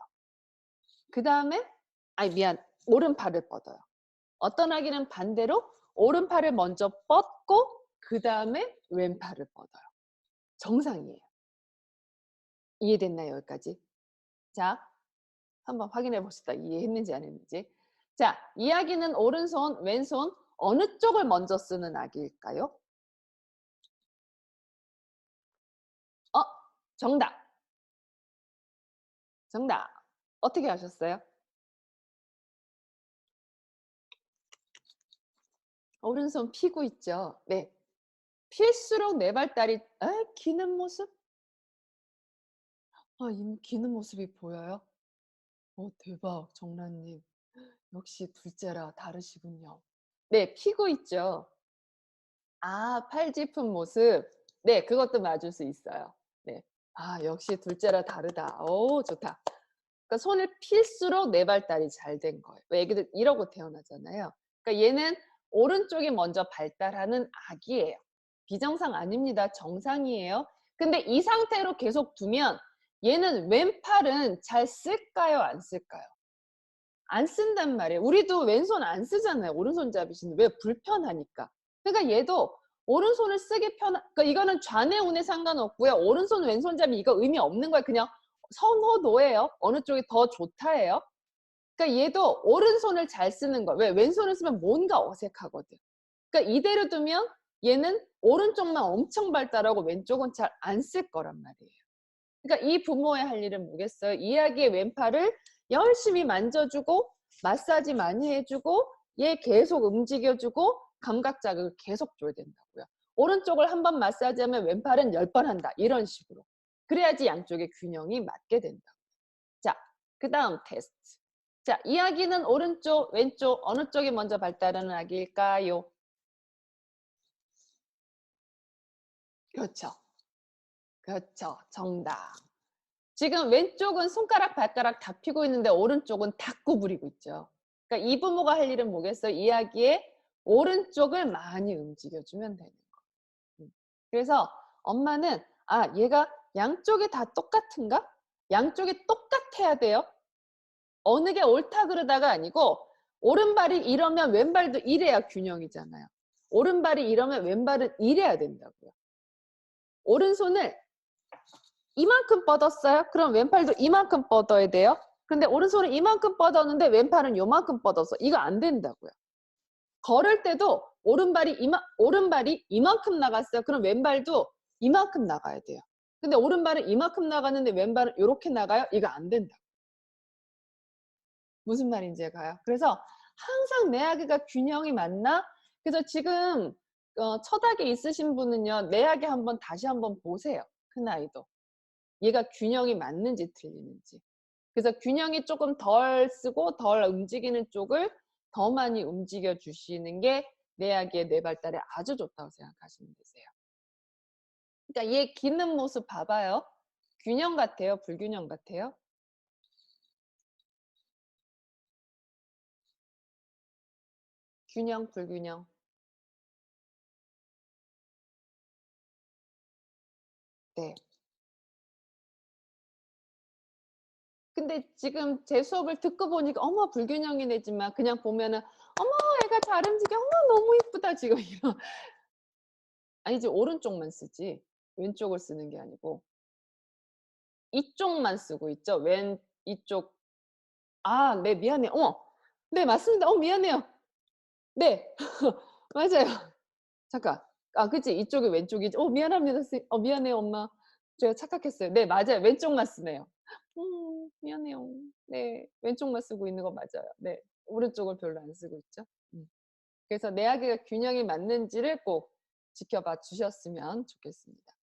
그 다음에 오른팔을 뻗어요. 어떤 아기는 반대로 오른팔을 먼저 뻗고 그 다음에 왼팔을 뻗어요. 정상이에요. 이해됐나요? 여기까지? 자, 한번 확인해 봅시다. 이해했는지 안 했는지. 자, 이 아기는 오른손, 왼손 어느 쪽을 먼저 쓰는 아기일까요? 정답. 정답. 어떻게 하셨어요? 오른손 피고 있죠? 네. 필수록 네 발다리 기는 모습? 이미 기는 모습이 보여요? 대박, 정란님. 역시 둘째라 다르시군요. 네, 피고 있죠? 팔 짚은 모습. 네, 그것도 맞을 수 있어요. 네. 역시 둘째라 다르다. 오, 좋다. 그러니까 손을 필수록 네 발달이 잘 된 거예요. 왜 애기들 이러고 태어나잖아요. 그러니까 얘는 오른쪽이 먼저 발달하는 아기예요. 비정상 아닙니다. 정상이에요. 근데 이 상태로 계속 두면 얘는 왼팔은 잘 쓸까요? 안 쓸까요? 안 쓴단 말이에요. 우리도 왼손 안 쓰잖아요. 오른손잡이신데 왜? 불편하니까. 그러니까 얘도 오른손을 쓰기 그러니까 이거는 좌뇌우뇌 상관없고요. 오른손 왼손잡이 이거 의미 없는 거예요. 그냥 선호도예요. 어느 쪽이 더 좋다예요. 그러니까 얘도 오른손을 잘 쓰는 거. 왜? 왼손을 쓰면 뭔가 어색하거든. 그러니까 이대로 두면 얘는 오른쪽만 엄청 발달하고 왼쪽은 잘 안 쓸 거란 말이에요. 그러니까 이 부모의 할 일은 뭐겠어요? 이 아기의 왼팔을 열심히 만져주고 마사지 많이 해주고 얘 계속 움직여주고 감각 자극을 계속 줘야 된다고요. 오른쪽을 한 번 마사지하면 왼팔은 10번 한다. 이런 식으로. 그래야지 양쪽의 균형이 맞게 된다. 자, 그 다음 테스트. 자, 이 아기는 오른쪽, 왼쪽 어느 쪽이 먼저 발달하는 아기일까요? 그렇죠. 그렇죠. 정답. 지금 왼쪽은 손가락, 발가락 다 펴고 있는데 오른쪽은 다 구부리고 있죠. 그러니까 이 부모가 할 일은 뭐겠어요? 이야기의 오른쪽을 많이 움직여주면 되는 거. 그래서 엄마는 얘가 양쪽이 다 똑같은가? 양쪽이 똑같아야 돼요. 어느 게 옳다 그러다가 아니고 오른발이 이러면 왼발도 이래야 균형이잖아요. 오른발이 이러면 왼발은 이래야 된다고요. 오른손을 이만큼 뻗었어요? 그럼 왼팔도 이만큼 뻗어야 돼요? 근데 오른손은 이만큼 뻗었는데 왼팔은 요만큼 뻗었어. 이거 안 된다고요. 걸을 때도 오른발이 이만큼 나갔어요. 그럼 왼발도 이만큼 나가야 돼요. 근데 오른발은 이만큼 나갔는데 왼발은 이렇게 나가요? 이거 안 된다. 무슨 말인지 가요? 그래서 항상 내 아기가 균형이 맞나? 그래서 지금 첫 아기 있으신 분은요. 내 아기 다시 한번 보세요. 큰 아이도. 얘가 균형이 맞는지 틀리는지. 그래서 균형이 조금 덜 쓰고 덜 움직이는 쪽을 더 많이 움직여 주시는 게 내 아기의 뇌 발달에 아주 좋다고 생각하시면 되세요. 그러니까 얘 기는 모습 봐봐요. 균형 같아요? 불균형 같아요? 균형, 불균형. 네. 근데 지금 제 수업을 듣고 보니까 어머 불균형이네지만 그냥 보면은 어머 애가 잘 움직여 어머 너무 이쁘다 지금 이런. 아니지 오른쪽만 쓰지 왼쪽을 쓰는 게 아니고 이쪽만 쓰고 있죠. 이쪽 네 미안해요. 어머 네 맞습니다. 미안해요. 네. 맞아요. 잠깐. 아 그치. 이쪽이 왼쪽이지. 미안합니다 선생님. 미안해요 엄마. 제가 착각했어요. 네 맞아요. 왼쪽만 쓰네요. 미안해요. 네. 왼쪽만 쓰고 있는 거 맞아요. 네. 오른쪽을 별로 안 쓰고 있죠. 음. 그래서 내 아기가 균형이 맞는지를 꼭 지켜봐 주셨으면 좋겠습니다.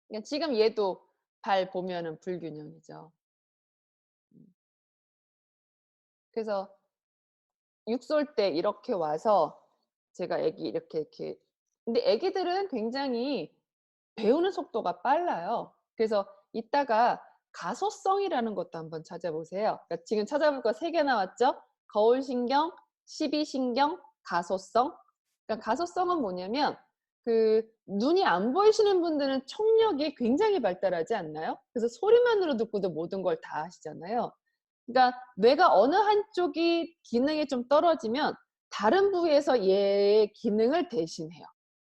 그러니까 지금 얘도 발 보면은 불균형이죠. 음. 그래서 육솔 때 이렇게 와서 제가 애기 이렇게 근데 애기들은 굉장히 배우는 속도가 빨라요. 그래서 이따가 가소성이라는 것도 한번 찾아보세요. 그러니까 지금 찾아볼 거 3개 나왔죠? 거울신경, 시비신경, 가소성. 그러니까 가소성은 뭐냐면 그 눈이 안 보이시는 분들은 청력이 굉장히 발달하지 않나요? 그래서 소리만으로 듣고도 모든 걸 다 아시잖아요. 그러니까 뇌가 어느 한쪽이 기능이 좀 떨어지면 다른 부위에서 얘의 기능을 대신해요.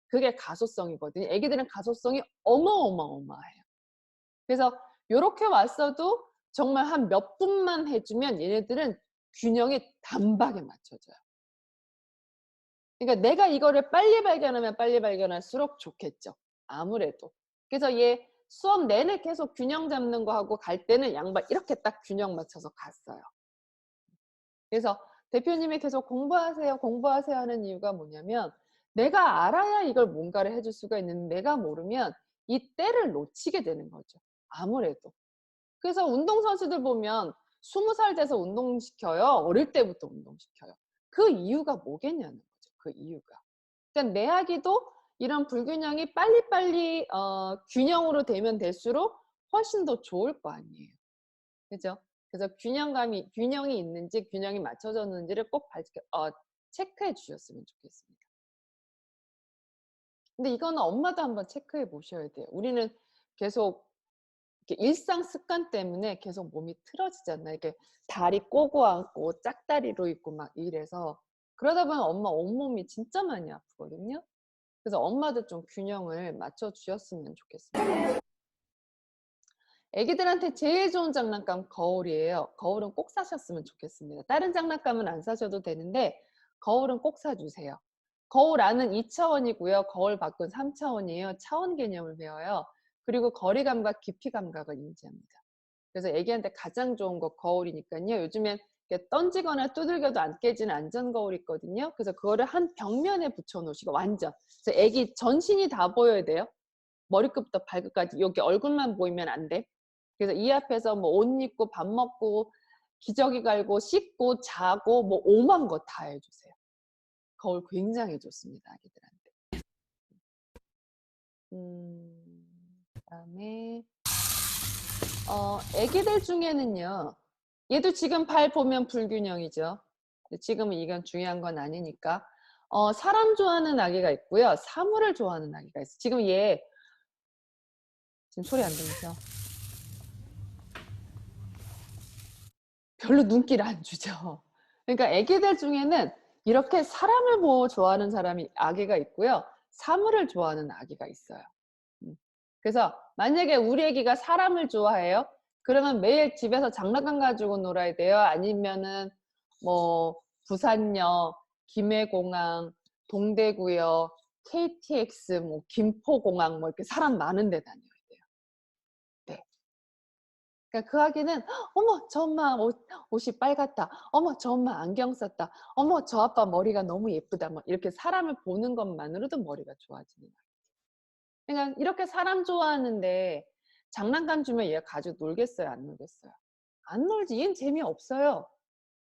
그게 가소성이거든요. 애기들은 가소성이 어마어마해요. 그래서 요렇게 왔어도 정말 한 몇 분만 해주면 얘네들은 균형이 단박에 맞춰져요. 그러니까 내가 이거를 빨리 발견하면 빨리 발견할수록 좋겠죠. 아무래도. 그래서 얘 수업 내내 계속 균형 잡는 거 하고 갈 때는 양발 이렇게 딱 균형 맞춰서 갔어요. 그래서 대표님이 계속 공부하세요, 공부하세요 하는 이유가 뭐냐면 내가 알아야 이걸 뭔가를 해줄 수가 있는데 내가 모르면 이 때를 놓치게 되는 거죠. 아무래도. 그래서 운동선수들 보면 20살 돼서 운동시켜요. 어릴 때부터 운동시켜요. 그 이유가 뭐겠냐는 거죠. 그 이유가. 그러니까 내 아기도 이런 불균형이 빨리빨리 균형으로 되면 될수록 훨씬 더 좋을 거 아니에요. 그죠? 그래서 균형이 있는지 균형이 맞춰졌는지를 꼭 체크해 주셨으면 좋겠습니다. 근데 이거는 엄마도 한번 체크해 보셔야 돼요. 우리는 계속 이렇게 일상 습관 때문에 계속 몸이 틀어지잖아요. 이렇게 다리 꼬고 앉고 짝다리로 있고 막 이래서 그러다 보면 엄마 온몸이 진짜 많이 아프거든요. 그래서 엄마도 좀 균형을 맞춰 주셨으면 좋겠습니다. 애기들한테 제일 좋은 장난감 거울이에요. 거울은 꼭 사셨으면 좋겠습니다. 다른 장난감은 안 사셔도 되는데 거울은 꼭 사주세요. 거울 안은 2차원이고요. 거울 밖은 3차원이에요. 차원 개념을 배워요. 그리고 거리 감각, 깊이 감각을 인지합니다. 그래서 애기한테 가장 좋은 거 거울이니까요. 요즘엔 던지거나 두들겨도 안 깨지는 안전 거울 있거든요. 그래서 그거를 한 벽면에 붙여 놓으시고 완전. 그래서 애기 전신이 다 보여야 돼요. 머리끝부터 발끝까지. 여기 얼굴만 보이면 안 돼. 그래서 이 앞에서 뭐 옷 입고 밥 먹고 기저귀 갈고 씻고 자고 뭐 오만 거 다 해주세요. 거울 굉장히 좋습니다. 아기들한테. 그다음에 애기들 중에는요. 얘도 지금 발 보면 불균형이죠. 지금은 이건 중요한 건 아니니까. 사람 좋아하는 아기가 있고요. 사물을 좋아하는 아기가 있어요. 지금 얘 지금 소리 안 들리죠? 별로 눈길을 안 주죠. 그러니까 애기들 중에는 이렇게 사람을 좋아하는 사람이 아기가 있고요. 사물을 좋아하는 아기가 있어요. 그래서 만약에 우리 애기가 사람을 좋아해요? 그러면 매일 집에서 장난감 가지고 놀아야 돼요? 아니면은 뭐 부산역, 김해공항, 동대구역, KTX, 뭐 김포공항 뭐 이렇게 사람 많은 데 다녀야 돼요. 네. 그러니까 그 아기는 어머 저 엄마 옷이 빨갛다. 어머 저 엄마 안경 썼다. 어머 저 아빠 머리가 너무 예쁘다. 뭐 이렇게 사람을 보는 것만으로도 머리가 좋아지는 거예요. 그러니까 이렇게 사람 좋아하는데 장난감 주면 얘가 가지고 놀겠어요? 안 놀겠어요? 안 놀지. 얘는 재미없어요.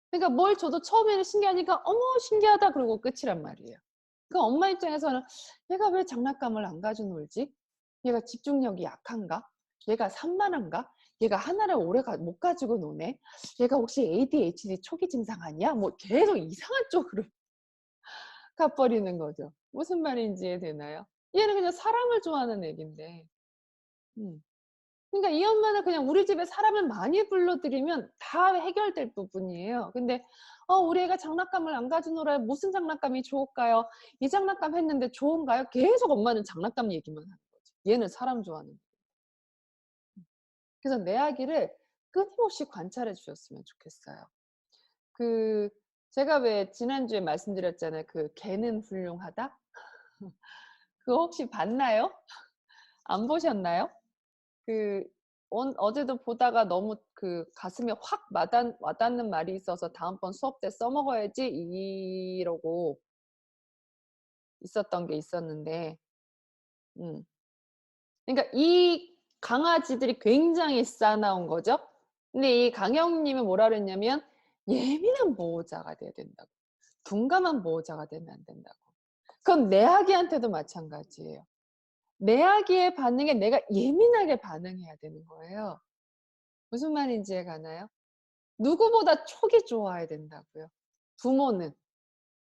그러니까 뭘 줘도 처음에는 신기하니까 어머 신기하다 그러고 끝이란 말이에요. 그 엄마 입장에서는 얘가 왜 장난감을 안 가지고 놀지? 얘가 집중력이 약한가? 얘가 산만한가? 얘가 하나를 오래 못 가지고 노네? 얘가 혹시 ADHD 초기 증상 아니야? 뭐 계속 이상한 쪽으로 가버리는 거죠. 무슨 말인지 이해되나요? 얘는 그냥 사람을 좋아하는 애긴데. 음. 그러니까 이 엄마는 그냥 우리 집에 사람을 많이 불러들이면 다 해결될 부분이에요. 근데 우리 애가 장난감을 안 가지고 놀아요. 무슨 장난감이 좋을까요? 이 장난감 했는데 좋은가요? 계속 엄마는 장난감 얘기만 하는 거지. 얘는 사람 좋아하는. 그래서 내 아기를 끊임없이 관찰해 주셨으면 좋겠어요. 그 제가 왜 지난주에 말씀드렸잖아요. 그 개는 훌륭하다? 그거 혹시 봤나요? 안 보셨나요? 그 어제도 보다가 너무 그 가슴에 확 와닿는 말이 있어서 다음번 수업 때 써먹어야지 이러고 있었던 게 있었는데, 그러니까 이 강아지들이 굉장히 싸나운 거죠. 근데 이 강영님은 뭐라 그랬냐면 예민한 보호자가 돼야 된다고. 둔감한 보호자가 되면 안 된다고. 그건 내 아기한테도 마찬가지예요. 내 아기의 반응에 내가 예민하게 반응해야 되는 거예요. 무슨 말인지 가나요? 누구보다 촉이 좋아야 된다고요. 부모는.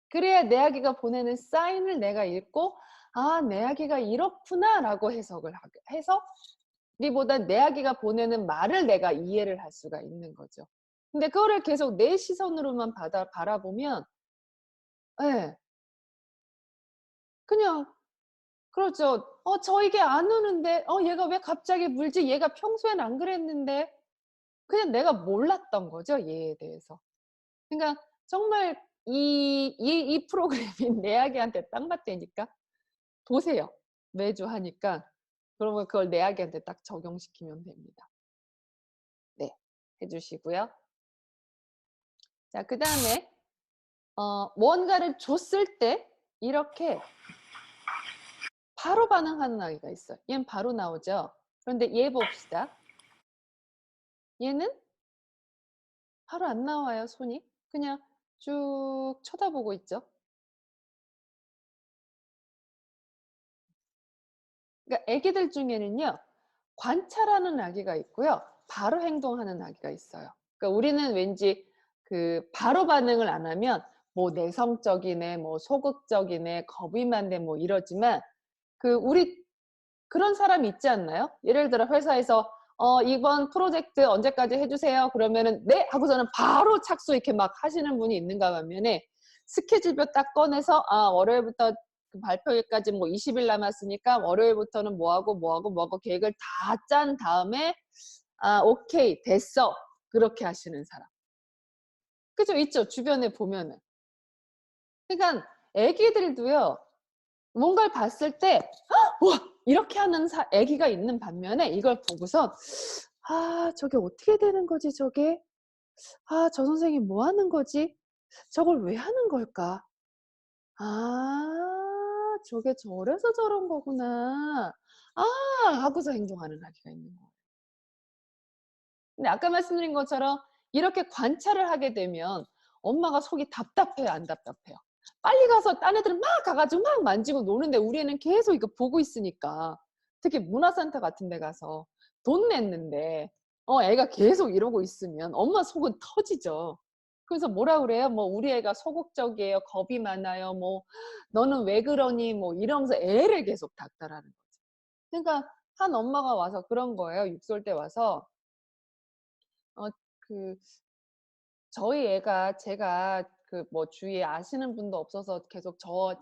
그래야 내 아기가 보내는 사인을 내가 읽고 아, 내 아기가 이렇구나라고 해석을 해서 우리보다 내 아기가 보내는 말을 내가 이해를 할 수가 있는 거죠. 근데 그거를 계속 내 시선으로만 바라보면 예. 그냥 그렇죠. 저에게 안 우는데 얘가 왜 갑자기 물지? 얘가 평소엔 안 그랬는데. 그냥 내가 몰랐던 거죠, 얘에 대해서. 그러니까 정말 이 프로그램이 내 아기한테 딱 맞다니까. 보세요. 매주 하니까. 그러면 그걸 내 아기한테 딱 적용시키면 됩니다. 네. 해 주시고요. 자, 그다음에 뭔가를 줬을 때 이렇게 바로 반응하는 아이가 있어요. 얘는 바로 나오죠. 그런데 얘 봅시다. 얘는 바로 안 나와요, 손이. 그냥 쭉 쳐다보고 있죠. 그러니까 애기들 중에는요. 관찰하는 아기가 있고요. 바로 행동하는 아기가 있어요. 그러니까 우리는 왠지 그 바로 반응을 안 하면 뭐 내성적이네, 뭐 소극적이네, 겁이 많네 뭐 이러지만 그 우리 그런 사람 있지 않나요? 예를 들어 회사에서 이번 프로젝트 언제까지 해주세요. 그러면은 네 하고서는 바로 착수 이렇게 막 하시는 분이 있는가 반면에 스케줄표 딱 꺼내서 월요일부터 그 발표일까지 뭐 20일 남았으니까 월요일부터는 뭐하고 계획을 다 짠 다음에 오케이 됐어 그렇게 하시는 사람. 그죠? 있죠. 주변에 보면은. 그러니까 애기들도요. 뭔가를 봤을 때 와 이렇게 하는 애기가 있는 반면에 이걸 보고선 저게 어떻게 되는 거지 저게? 저 선생님 뭐 하는 거지? 저걸 왜 하는 걸까? 저게 저래서 저런 거구나. 하고서 행동하는 아기가 있는 거예요. 근데 아까 말씀드린 것처럼 이렇게 관찰을 하게 되면 엄마가 속이 답답해요, 안 답답해요? 빨리 가서 딴 애들은 막 가가지고 막 만지고 노는데 우리 애는 계속 이거 보고 있으니까 특히 문화센터 같은 데 가서 돈 냈는데 애가 계속 이러고 있으면 엄마 속은 터지죠. 그래서 뭐라 그래요? 뭐 우리 애가 소극적이에요, 겁이 많아요, 뭐 너는 왜 그러니 뭐 이러면서 애를 계속 닥달하는 거죠. 그러니까 한 엄마가 와서 그런 거예요. 6개월 때 와서 그 저희 애가 제가 그 뭐 주위에 아시는 분도 없어서 계속 저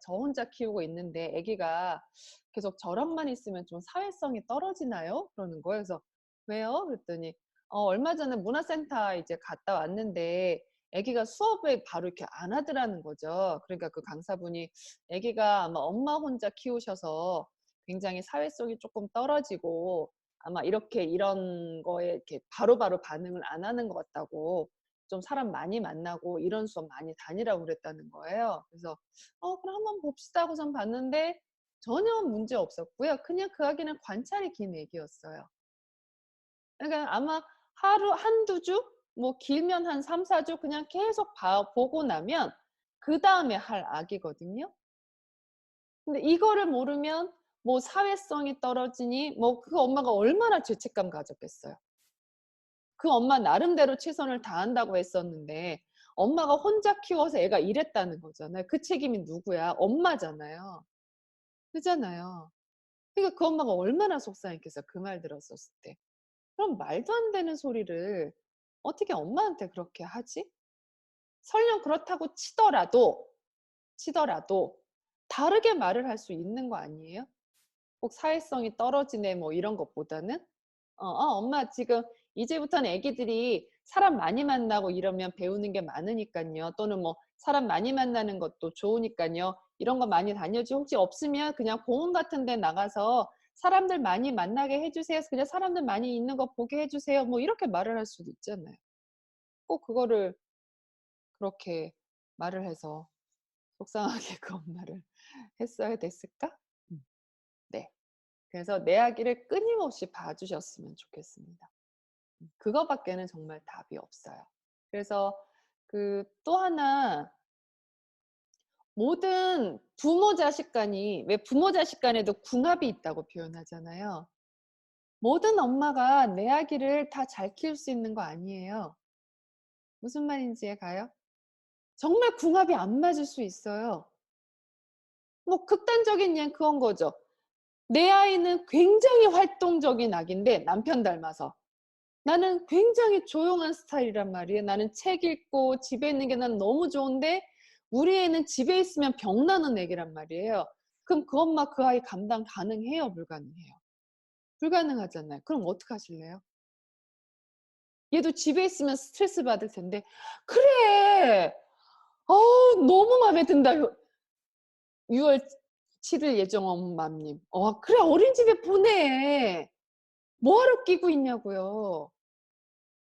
혼자 키우고 있는데 아기가 계속 저랑만 있으면 좀 사회성이 떨어지나요? 그러는 거예요. 그래서 왜요? 그랬더니 얼마 전에 문화센터 이제 갔다 왔는데 아기가 수업을 바로 이렇게 안 하더라는 거죠. 그러니까 그 강사분이 아기가 아마 엄마 혼자 키우셔서 굉장히 사회성이 조금 떨어지고 아마 이런 거에 이렇게 바로바로 반응을 안 하는 것 같다고 좀 사람 많이 만나고 이런 수업 많이 다니라고 그랬다는 거예요. 그래서 그럼 한번 봅시다 하고선 봤는데 전혀 문제 없었고요. 그냥 그 아기는 관찰이 긴 애기였어요. 그러니까 아마 하루 한두 주, 뭐 길면 한 3, 4주 그냥 계속 보고 나면 그 다음에 할 아기거든요. 근데 이거를 모르면 뭐 사회성이 떨어지니 뭐 그 엄마가 얼마나 죄책감 가졌겠어요. 그 엄마 나름대로 최선을 다한다고 했었는데 엄마가 혼자 키워서 애가 이랬다는 거잖아요. 그 책임이 누구야? 엄마잖아요. 그잖아요. 그러니까 그 엄마가 얼마나 속상했겠어요. 그 말 들었었을 때. 그럼 말도 안 되는 소리를 어떻게 엄마한테 그렇게 하지? 설령 그렇다고 치더라도 다르게 말을 할 수 있는 거 아니에요? 꼭 사회성이 떨어지네 뭐 이런 것보다는 엄마 지금 이제부터는 애기들이 사람 많이 만나고 이러면 배우는 게 많으니까요. 또는 뭐 사람 많이 만나는 것도 좋으니까요. 이런 거 많이 다녀주고 혹시 없으면 그냥 공원 같은 데 나가서 사람들 많이 만나게 해주세요. 그냥 사람들 많이 있는 거 보게 해주세요. 뭐 이렇게 말을 할 수도 있잖아요. 꼭 그거를 그렇게 말을 해서 속상하게 그 엄마를 했어야 됐을까? 네. 그래서 내 아기를 끊임없이 봐주셨으면 좋겠습니다. 그거밖에는 정말 답이 없어요. 그래서 그 또 하나 모든 부모 자식 간이 왜 부모 자식 간에도 궁합이 있다고 표현하잖아요. 모든 엄마가 내 아기를 다 잘 키울 수 있는 거 아니에요. 무슨 말인지 가요? 정말 궁합이 안 맞을 수 있어요. 뭐 극단적인 예 그런 거죠. 내 아이는 굉장히 활동적인 아기인데 남편 닮아서 나는 굉장히 조용한 스타일이란 말이에요. 나는 책 읽고 집에 있는 게 난 너무 좋은데 우리 애는 집에 있으면 병나는 애기란 말이에요. 그럼 그 엄마 그 아이 감당 가능해요? 불가능해요? 불가능하잖아요. 그럼 어떡하실래요? 얘도 집에 있으면 스트레스 받을 텐데 그래 너무 마음에 든다 6월 7일 예정 엄마님 그래 어린이집에 보내 뭐하러 끼고 있냐고요.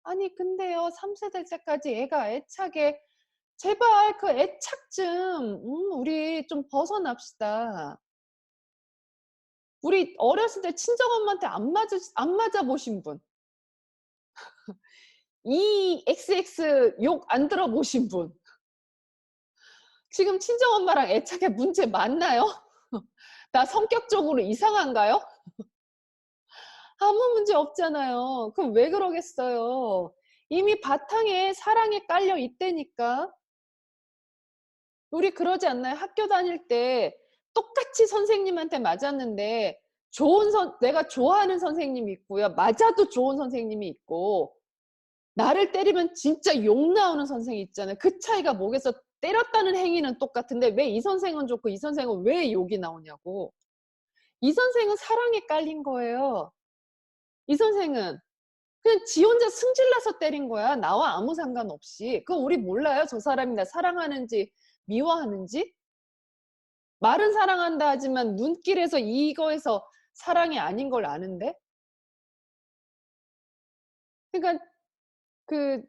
아니 근데요 3세 될 때까지 애가 애착에 제발 그 애착 좀 우리 좀 벗어납시다. 우리 어렸을 때 친정엄마한테 안 맞아 보신 분 이 XX 욕 안 들어 보신 분 지금 친정엄마랑 애착에 문제 많나요? 나 성격적으로 이상한가요? 아무 문제 없잖아요. 그럼 왜 그러겠어요? 이미 바탕에 사랑이 깔려 있다니까. 우리 그러지 않나요? 학교 다닐 때 똑같이 선생님한테 맞았는데 내가 좋아하는 선생님이 있고요. 맞아도 좋은 선생님이 있고 나를 때리면 진짜 욕 나오는 선생이 있잖아요. 그 차이가 뭐겠어? 때렸다는 행위는 똑같은데 왜 이 선생은 좋고 이 선생은 왜 욕이 나오냐고. 이 선생은 사랑에 깔린 거예요. 이 선생은 그냥 지 혼자 승질나서 때린 거야. 나와 아무 상관없이. 그거 우리 몰라요? 저 사람이 나 사랑하는지 미워하는지? 말은 사랑한다 하지만 눈길에서 이거에서 사랑이 아닌 걸 아는데? 그러니까 그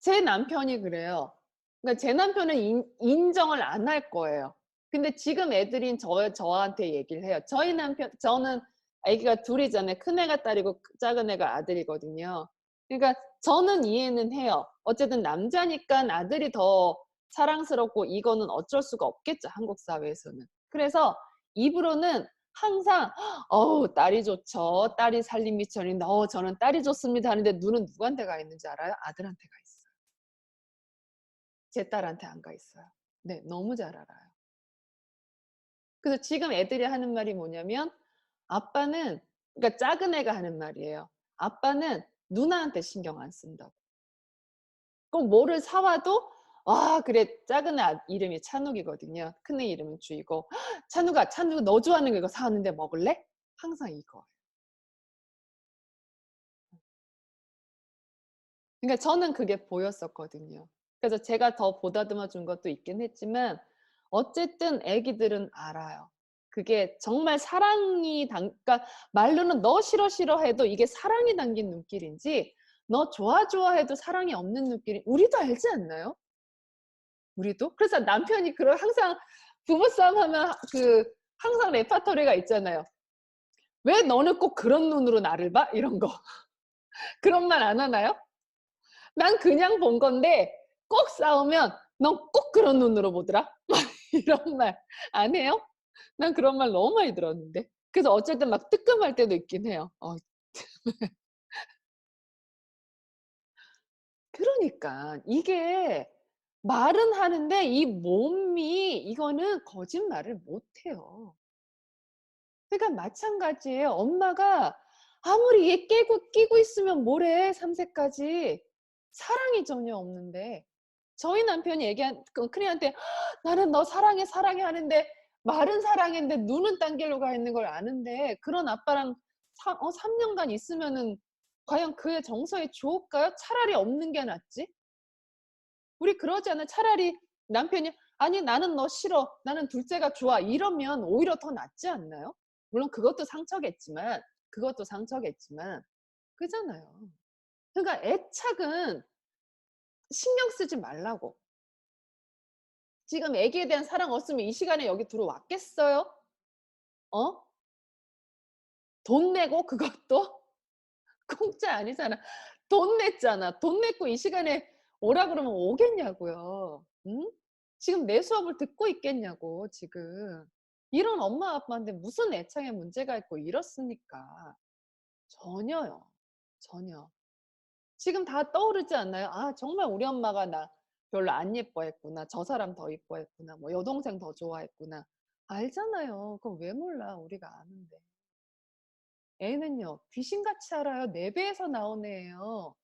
제 남편이 그래요. 그러니까 제 남편은 인정을 안 할 거예요. 근데 지금 애들인 저한테 얘기를 해요. 저는 아기가 둘이잖아요. 큰 애가 딸이고 작은 애가 아들이거든요. 그러니까 저는 이해는 해요. 어쨌든 남자니까 아들이 더 사랑스럽고 이거는 어쩔 수가 없겠죠. 한국 사회에서는. 그래서 입으로는 항상 딸이 좋죠. 딸이 살림이 천인데 저는 딸이 좋습니다 하는데 눈은 누구한테 가 있는지 알아요? 아들한테 가 있어요. 제 딸한테 안 가 있어요. 네, 너무 잘 알아요. 그래서 지금 애들이 하는 말이 뭐냐면 아빠는 그러니까 작은 애가 하는 말이에요. 아빠는 누나한테 신경 안 쓴다고. 꼭 뭐를 사와도 그래 작은 애 이름이 찬욱이거든요. 큰 애 이름은 주이고 찬욱아 너 좋아하는 거 이거 사왔는데 먹을래? 항상 이거. 그러니까 저는 그게 보였었거든요. 그래서 제가 더 보다듬어 준 것도 있긴 했지만 어쨌든 애기들은 알아요. 그게 정말 그러니까 말로는 너 싫어 싫어 해도 이게 사랑이 담긴 눈길인지 너 좋아 좋아 해도 사랑이 없는 눈길이 우리도 알지 않나요? 우리도? 그래서 남편이 항상 부부싸움 하면 항상 레파토리가 있잖아요. 왜 너는 꼭 그런 눈으로 나를 봐? 이런 거. 그런 말 안 하나요? 난 그냥 본 건데 꼭 싸우면 넌 꼭 그런 눈으로 보더라. 이런 말 안 해요? 난 그런 말 너무 많이 들었는데. 그래서 어쩔 땐 막 뜨끔할 때도 있긴 해요. 그러니까 이게 말은 하는데 이 몸이 이거는 거짓말을 못 해요. 그러니까 마찬가지예요. 엄마가 아무리 얘 끼고 있으면 뭐래 3세까지 사랑이 전혀 없는데 저희 남편이 큰애한테 나는 너 사랑해 사랑해 하는데 말은 사랑했는데 눈은 딴 길로 가 있는 걸 아는데 그런 아빠랑 3년간 있으면은 과연 그의 정서에 좋을까요? 차라리 없는 게 낫지? 우리 그러지 않아요? 차라리 남편이 "아니 나는 너 싫어. 나는 둘째가 좋아." 이러면 오히려 더 낫지 않나요? 물론 그것도 상처겠지만 그잖아요. 그러니까 애착은 신경 쓰지 말라고. 지금 애기에 대한 사랑 없으면 이 시간에 여기 들어왔겠어요? 어? 돈 내고 그것도? 공짜 아니잖아. 돈 냈잖아. 돈 냈고 이 시간에 오라 그러면 오겠냐고요. 응? 지금 내 수업을 듣고 있겠냐고 지금. 이런 엄마 아빠한테 무슨 애착에 문제가 있고 이렇습니까? 전혀요. 전혀. 지금 다 떠오르지 않나요? '아 정말 우리 엄마가 나 별로 안 예뻐했구나. 저 사람 더 이뻐했구나. 뭐 여동생 더 좋아했구나.' 알잖아요. 그럼 왜 몰라 우리가 아는데. 애는요 귀신같이 알아요. 내 배에서 나온 애예요.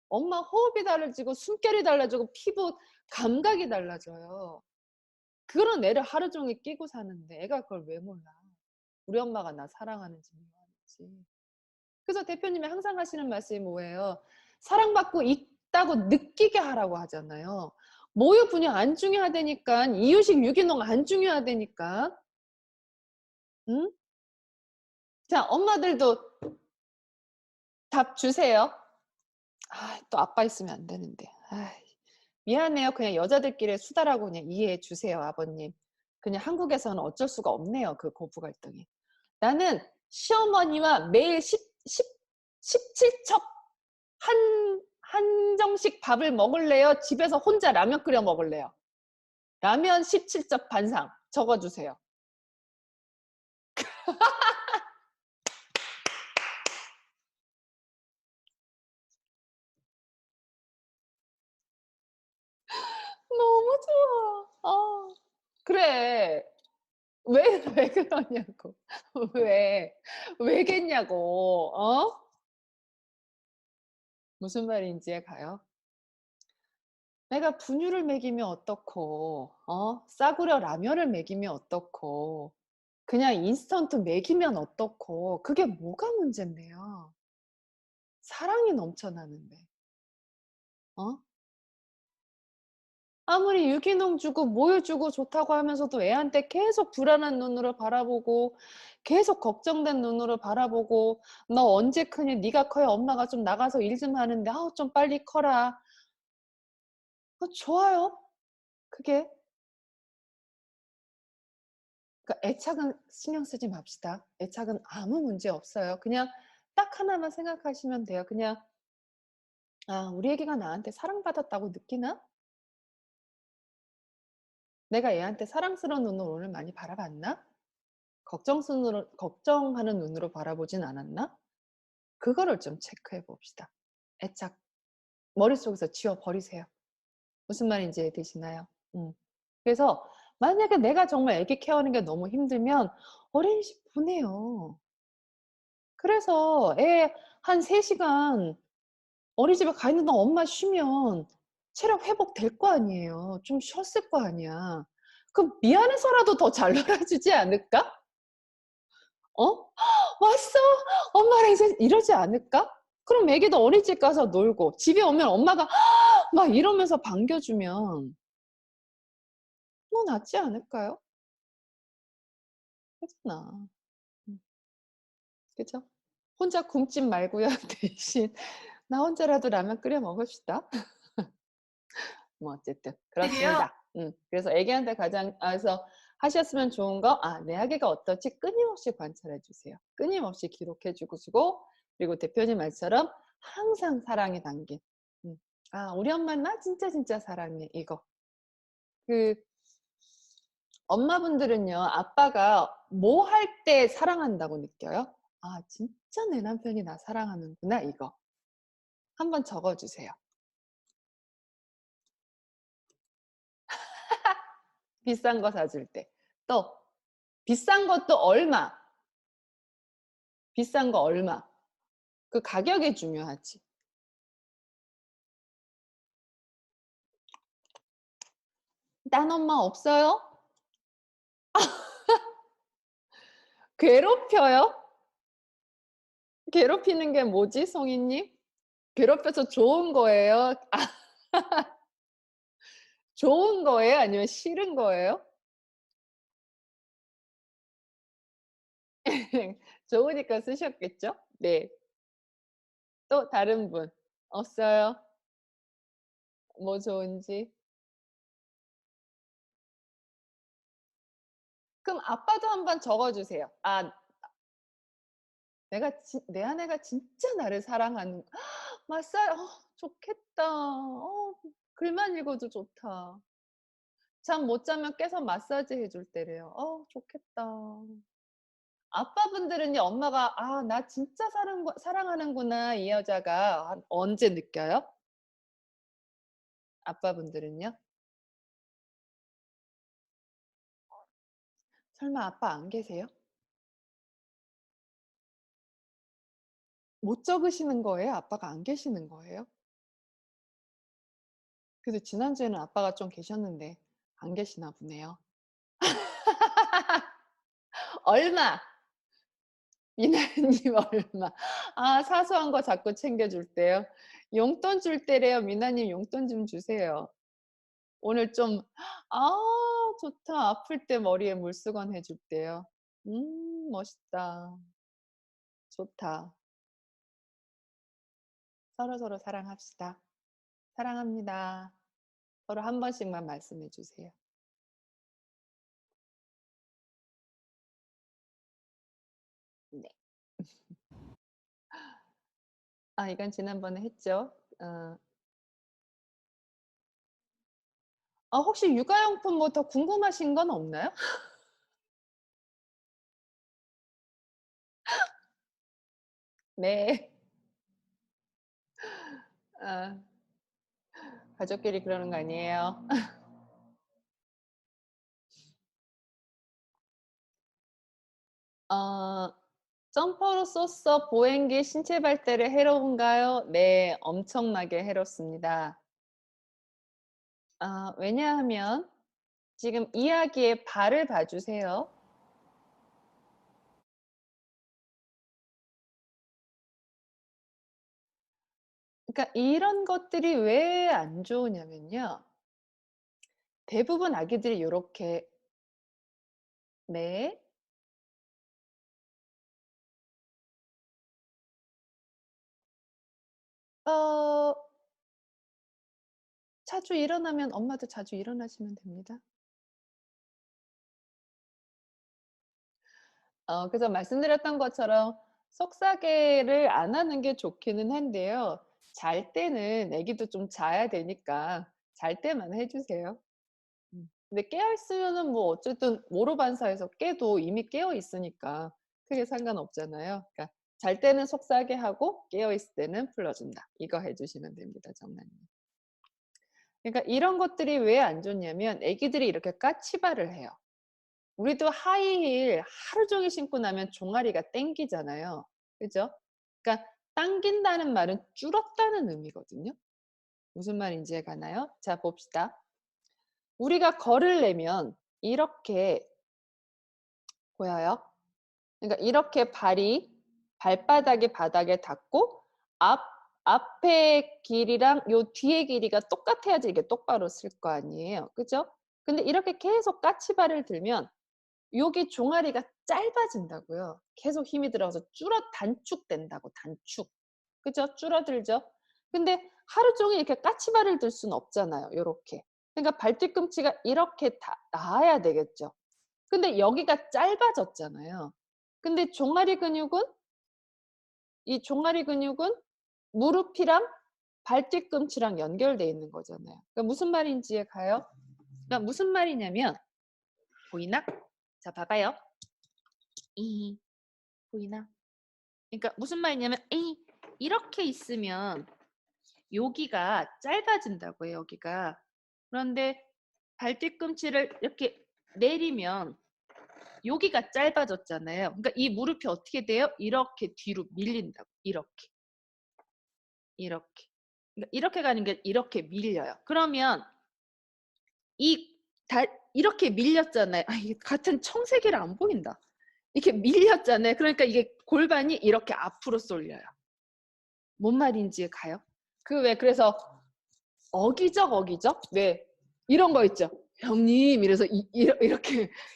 엄마 호흡이 달라지고 숨결이 달라지고 피부 감각이 달라져요. 그런 애를 하루 종일 끼고 사는데 애가 그걸 왜 몰라. 우리 엄마가 나 사랑하는지 미워하는지. 그래서 대표님이 항상 하시는 말씀이 뭐예요? 사랑받고 있다고 느끼게 하라고 하잖아요. 모유 분유 안 중요하다니까. 이유식 유기농 안 중요하다니까. 응? 자, 엄마들도 답 주세요. 아, 또 아빠 있으면 안 되는데. 아, 미안해요. 그냥 여자들끼리 수다라고 그냥 이해해 주세요, 아버님. 그냥 한국에서는 어쩔 수가 없네요. 그 고부 갈등이. 나는 시어머니와 매일 17첩 한정식 밥을 먹을래요? 집에서 혼자 라면 끓여 먹을래요? 라면 17첩 반상 적어주세요. 너무 좋아. 그래. 왜 그러냐고. 왜? 왜겠냐고. 무슨 말인지 가요? 내가 분유를 먹이면 어떻고, 싸구려 라면을 먹이면 어떻고, 그냥 인스턴트 먹이면 어떻고, 그게 뭐가 문제인데요? 사랑이 넘쳐나는데, 어? 아무리 유기농 주고 모유 주고 좋다고 하면서도 애한테 계속 불안한 눈으로 바라보고, 계속 걱정된 눈으로 바라보고, 너 언제 크니? 네가 커야 엄마가 좀 나가서 일 좀 하는데, 아우, 좀 빨리 커라. 좋아요. 그게. 그러니까 애착은 신경 쓰지 맙시다. 애착은 아무 문제 없어요. 그냥 딱 하나만 생각하시면 돼요. 그냥 '아 우리 애기가 나한테 사랑받았다고 느끼나? 내가 얘한테 사랑스러운 눈으로 오늘 많이 바라봤나? 걱정하는 눈으로 바라보진 않았나?' 그거를 좀 체크해 봅시다. 애착 머릿속에서 지워 버리세요. 무슨 말인지 이해되시나요? 그래서 만약에 내가 정말 애기 케어하는 게 너무 힘들면 어린이집 보내요. 그래서 애 한 3 시간 어린이집에 가 있는 동안 엄마 쉬면 체력 회복될 거 아니에요. 좀 쉬었을 거 아니야. 그럼 미안해서라도 더 잘 놀아주지 않을까? 어? "왔어. 엄마랑 이제" 이러지 않을까? 그럼 애기도 어린이집 가서 놀고 집에 오면 엄마가 막 이러면서 반겨주면 뭐 낫지 않을까요? 그렇잖아. 음 그죠? 혼자 굶지 말고요. 대신 나 혼자라도 라면 끓여 먹읍시다. 뭐 어쨌든 이게요. 그렇습니다. 그래서 애기한테 가장 그래서 하셨으면 좋은 거 내 아기가 어떨지 끊임없이 관찰해 주세요. 끊임없이 기록해 주시고 그리고 대표님 말처럼 항상 사랑이 담긴 음. '아 우리 엄마는 나 진짜 진짜 사랑해.' 이거. 그 엄마분들은요. 아빠가 뭐 할 때 사랑한다고 느껴요? '아 진짜 내 남편이 나 사랑하는구나.' 이거. 한번 적어 주세요. 비싼 거 사줄 때. 또 비싼 것도 얼마, 비싼 거 얼마. 그 가격이 중요하지. "딴 엄마 없어요?" 괴롭혀요? 괴롭히는 게 뭐지, 송이님? 괴롭혀서 좋은 거예요? 좋은 거예요? 아니면 싫은 거예요? 좋으니까 쓰셨겠죠? 네. 또 다른 분 없어요? 뭐 좋은지? 그럼 아빠도 한번 적어 주세요. 아, 내 아내가 진짜 나를 사랑하는 좋겠다. 글만 읽어도 좋다. 잠 못 자면 깨서 마사지 해줄 때래요. 좋겠다. 아빠분들은요, 엄마가 '아 나 진짜 사랑하는구나 이 여자가.' 언제 느껴요? 아빠분들은요? 설마 아빠 안 계세요? 못 적으시는 거예요? 아빠가 안 계시는 거예요? 그래도 지난주에는 아빠가 좀 계셨는데 안 계시나 보네요. 얼마? 미나님 얼마? 사소한 거 자꾸 챙겨줄 때요. 용돈 줄 때래요. 미나님 용돈 좀 주세요. 오늘 좀 좋다. 아플 때 머리에 물수건 해줄 때요. 멋있다. 좋다. 서로서로 사랑합시다. 사랑합니다. 서로 한 번씩만 말씀해 주세요. 네. 이건 지난번에 했죠. 어. 혹시 육아용품 뭐 더 궁금하신 건 없나요? 네. 아, 가족끼리 그러는 거 아니에요. 어 점퍼로쏘서 보행기 신체 발달에 해로운가요? 네. 엄청나게 해롭습니다. 왜냐하면 지금 이야기의 발을 봐 주세요. 그러니까 이런 것들이 왜 안 좋으냐면요. 대부분 아기들이 요렇게 네. 어 자주 일어나면 엄마도 자주 일어나시면 됩니다. 그래서 말씀드렸던 것처럼 속삭이를 안 하는 게 좋기는 한데요. 잘 때는 아기도 좀 자야 되니까 잘 때만 해 주세요. 근데 깨어 있으면은 뭐 어쨌든 모로반사에서 깨도 이미 깨어 있으니까 크게 상관없잖아요. 그러니까 잘 때는 속삭이 하고 깨어 있을 때는 풀어 준다. 이거 해 주시면 됩니다, 정말님. 그러니까 이런 것들이 왜 안 좋냐면 아기들이 이렇게 까치발을 해요. 우리도 하이힐 하루 종일 신고 나면 종아리가 땡기잖아요. 그죠? 그러니까 당긴다는 말은 줄었다는 의미거든요. 무슨 말인지 가나요? 자 봅시다. 우리가 걸으려면 이렇게 보여요? 그러니까 이렇게 발이 발바닥이 바닥에 닿고 앞 앞의 길이랑 요 뒤의 길이가 똑같아야지 이게 똑바로 쓸 거 아니에요. 그죠? 근데 이렇게 계속 까치발을 들면 요게 종아리가 짧아진다고요. 계속 힘이 들어가서 단축된다고 단축. 그죠? 줄어들죠? 근데 하루 종일 이렇게 까치발을 들 수는 없잖아요, 요렇게. 그러니까 발뒤꿈치가 이렇게 닿아야 되겠죠. 근데 여기가 짧아졌잖아요. 근데 종아리 근육은 무릎이랑 발뒤꿈치랑 연결돼 있는 거잖아요. 그러니까 무슨 말인지 가요? 그러니까 무슨 말이냐면 보이나? 자 봐봐요. 이 보이나? 그러니까 무슨 말이냐면 이렇게 있으면 여기가 짧아진다고요, 여기가. 그런데 발뒤꿈치를 이렇게 내리면 여기가 짧아졌잖아요. 그러니까 이 무릎이 어떻게 돼요? 이렇게 뒤로 밀린다고. 이렇게. 이렇게. 그러니까 이렇게 가는 게 이렇게 밀려요. 그러면 이 이렇게 밀렸잖아요. 이게 같은 청색이라 안 보인다. 이렇게 밀렸잖아요. 그러니까 이게 골반이 이렇게 앞으로 쏠려요. 뭔 말인지 가요? 그래서 어기적 왜 이런 거 있죠. 형님 이래서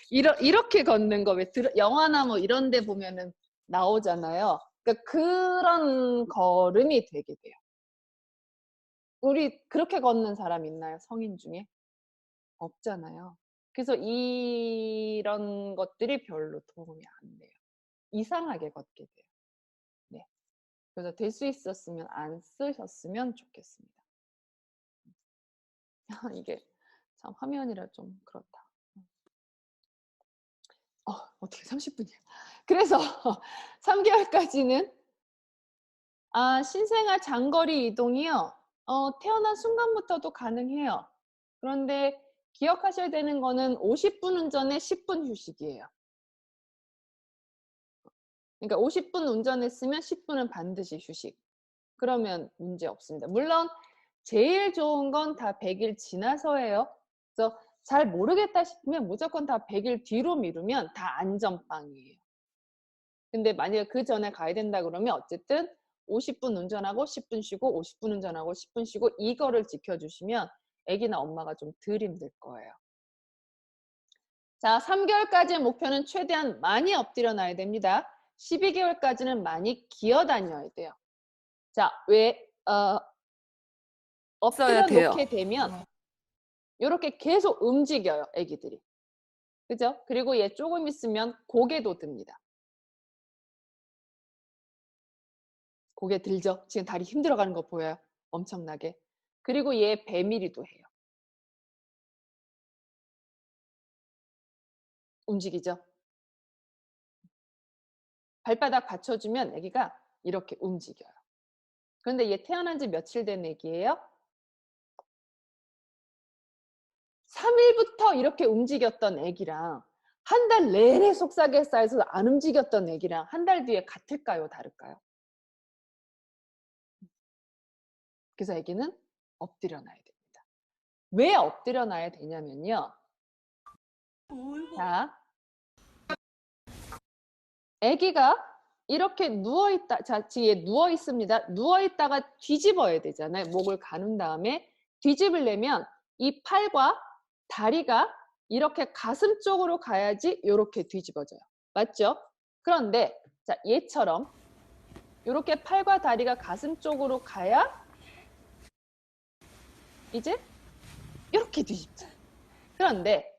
이렇게 걷는 거 왜 영화나 뭐 이런 데 보면은 나오잖아요. 그러니까 그런 걸음이 되게 돼요. 우리 그렇게 걷는 사람 있나요? 성인 중에? 없잖아요. 그래서 이런 것들이 별로 도움이 안 돼요. 이상하게 걷게 돼요. 네. 그래서 될 수 있었으면 안 쓰셨으면 좋겠습니다. 이게 참 화면이라 좀 그렇다. 어떻게 30분이야. 그래서 3개월까지는 신생아 장거리 이동이요. 태어난 순간부터도 가능해요. 그런데 기억하셔야 되는 거는 50분 운전에 10분 휴식이에요. 그러니까 50분 운전했으면 10분은 반드시 휴식. 그러면 문제 없습니다. 물론 제일 좋은 건 다 100일 지나서예요. 그래서 잘 모르겠다 싶으면 무조건 다 100일 뒤로 미루면 다 안전빵이에요. 근데 만약에 그 전에 가야 된다 그러면 어쨌든 50분 운전하고 10분 쉬고 50분 운전하고 10분 쉬고 이거를 지켜주시면 아기나 엄마가 좀 덜 힘들 거예요. 자, 3개월까지의 목표는 최대한 많이 엎드려 놔야 됩니다. 12개월까지는 많이 기어 다녀야 돼요. 자, 왜 엎드려 놓게 되면 이렇게 계속 움직여요, 아기들이. 그죠? 그리고 얘 조금 있으면 고개도 듭니다. 고개 들죠? 지금 다리 힘들어가는 거 보여요? 엄청나게. 그리고 얘 배밀이도 해요. 움직이죠? 발바닥 받쳐주면 아기가 이렇게 움직여요. 그런데 얘 태어난 지 며칠 된 아기예요? 3일부터 이렇게 움직였던 아기랑 한 달 내내 속삭여 쌓여서 안 움직였던 아기랑 한 달 뒤에 같을까요? 다를까요? 그래서 아기는 엎드려 놔야 됩니다. 왜 엎드려 놔야 되냐면요. 자, 아기가 이렇게 누워있다, 자, 뒤에 누워있습니다. 누워있다가 뒤집어야 되잖아요. 목을 가눈 다음에 뒤집으려면 이 팔과 다리가 이렇게 가슴 쪽으로 가야지 이렇게 뒤집어져요. 맞죠? 그런데 자, 얘처럼 이렇게 팔과 다리가 가슴 쪽으로 가야 이제 이렇게 뒤집죠. 그런데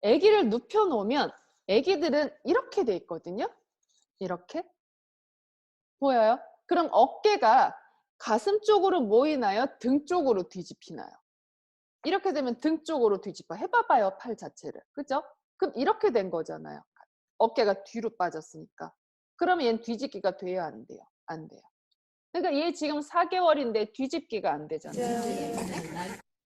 아기를 눕혀 놓으면 아기들은 이렇게 돼 있거든요. 이렇게 보여요? 그럼 어깨가 가슴 쪽으로 모이나요? 등 쪽으로 뒤집히나요? 이렇게 되면 등 쪽으로 뒤집어. 해봐봐요, 팔 자체를. 그죠? 그럼 이렇게 된 거잖아요. 어깨가 뒤로 빠졌으니까. 그러면 얘는 뒤집기가 돼요, 안 돼요? 안 돼요. 그러니까 얘 지금 4개월인데 뒤집기가 안 되잖아요.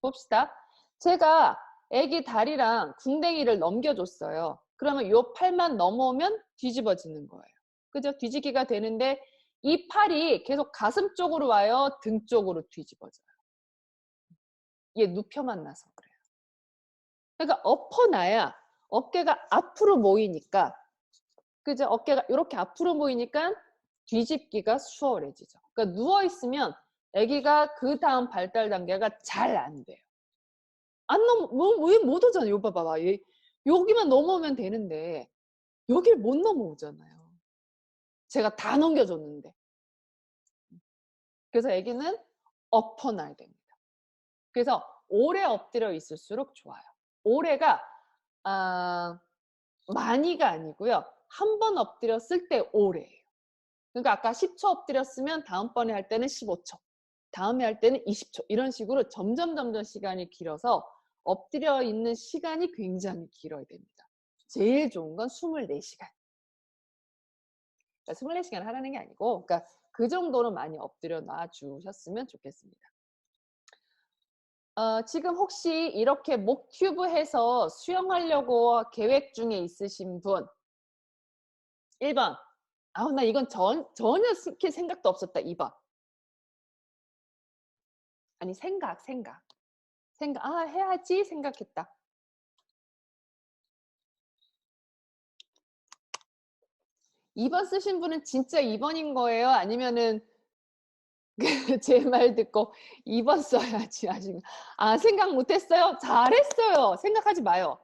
봅시다. 제가 아기 다리랑 궁뎅이를 넘겨줬어요. 그러면 요 팔만 넘어오면 뒤집어지는 거예요. 그죠? 뒤집기가 되는데 이 팔이 계속 가슴 쪽으로 와요? 등 쪽으로 뒤집어져요? 얘 눕혀만 나서 그래요. 그러니까 엎어놔야 어깨가 앞으로 모이니까, 그죠? 어깨가 이렇게 앞으로 모이니까 뒤집기가 수월해지죠. 그러니까 누워있으면 아기가 그 다음 발달 단계가 잘 안 돼요. 안 왜 못 오잖아요. 요 봐봐. 여기만 넘어오면 되는데 여길 못 넘어오잖아요. 제가 다 넘겨줬는데. 그래서 아기는 엎어놔야 됩니다. 그래서 오래 엎드려 있을수록 좋아요. 오래가 많이가 아니고요. 한 번 엎드렸을 때 오래예요. 그러니까 아까 10초 엎드렸으면 다음번에 할 때는 15초, 다음에 할 때는 20초 이런 식으로 점점 시간이 길어서 엎드려 있는 시간이 굉장히 길어야 됩니다. 제일 좋은 건 24시간. 그러니까 24시간 하라는 게 아니고 그러니까 그 정도로 많이 엎드려 놔 주셨으면 좋겠습니다. 지금 혹시 이렇게 목튜브 해서 수영하려고 계획 중에 있으신 분 1번 나 이건 전혀 시킬 생각도 없었다. 2번 아니 생각 해야지 생각했다. 2번 쓰신 분은 진짜 2번인 거예요? 아니면은 제 말 듣고 2번 써야지 하시고 생각 못 했어요? 잘했어요. 생각하지 마요.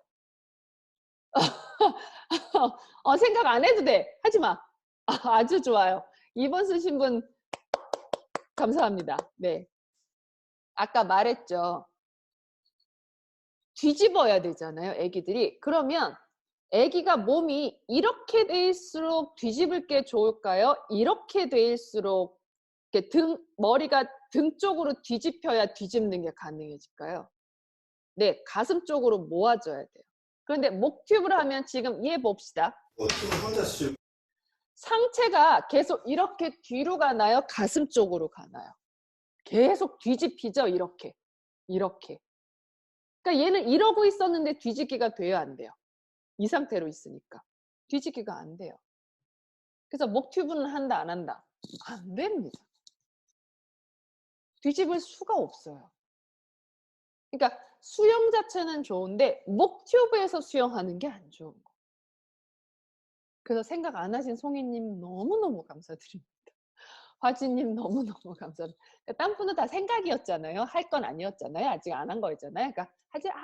생각 안 해도 돼. 하지 마. 아주 좋아요. 2번 쓰신 분 감사합니다. 네. 아까 말했죠. 뒤집어야 되잖아요, 애기들이. 그러면 애기가 몸이 이렇게 돼있을수록 뒤집을 게 좋을까요? 이렇게 돼있을수록 머리가 등 쪽으로 뒤집혀야 뒤집는 게 가능해질까요? 네, 가슴 쪽으로 모아줘야 돼요. 그런데 목 튜브를 하면 지금 이해 봅시다. 상체가 계속 이렇게 뒤로 가나요? 가슴 쪽으로 가나요? 계속 뒤집히죠? 이렇게. 그러니까 얘는 이러고 있었는데 뒤집기가 돼요? 안 돼요? 이 상태로 있으니까. 뒤집기가 안 돼요. 그래서 목 튜브는 한다, 안 한다? 안 됩니다. 뒤집을 수가 없어요. 그러니까 수영 자체는 좋은데 목 튜브에서 수영하는 게 안 좋은 거. 그래서 생각 안 하신 송이님 너무너무 감사드립니다. 화지님 너무너무 감사합니다. 그러니까 딴 분은 다 생각이었잖아요. 할 건 아니었잖아요. 아직 안 한 거였잖아요. 그러니까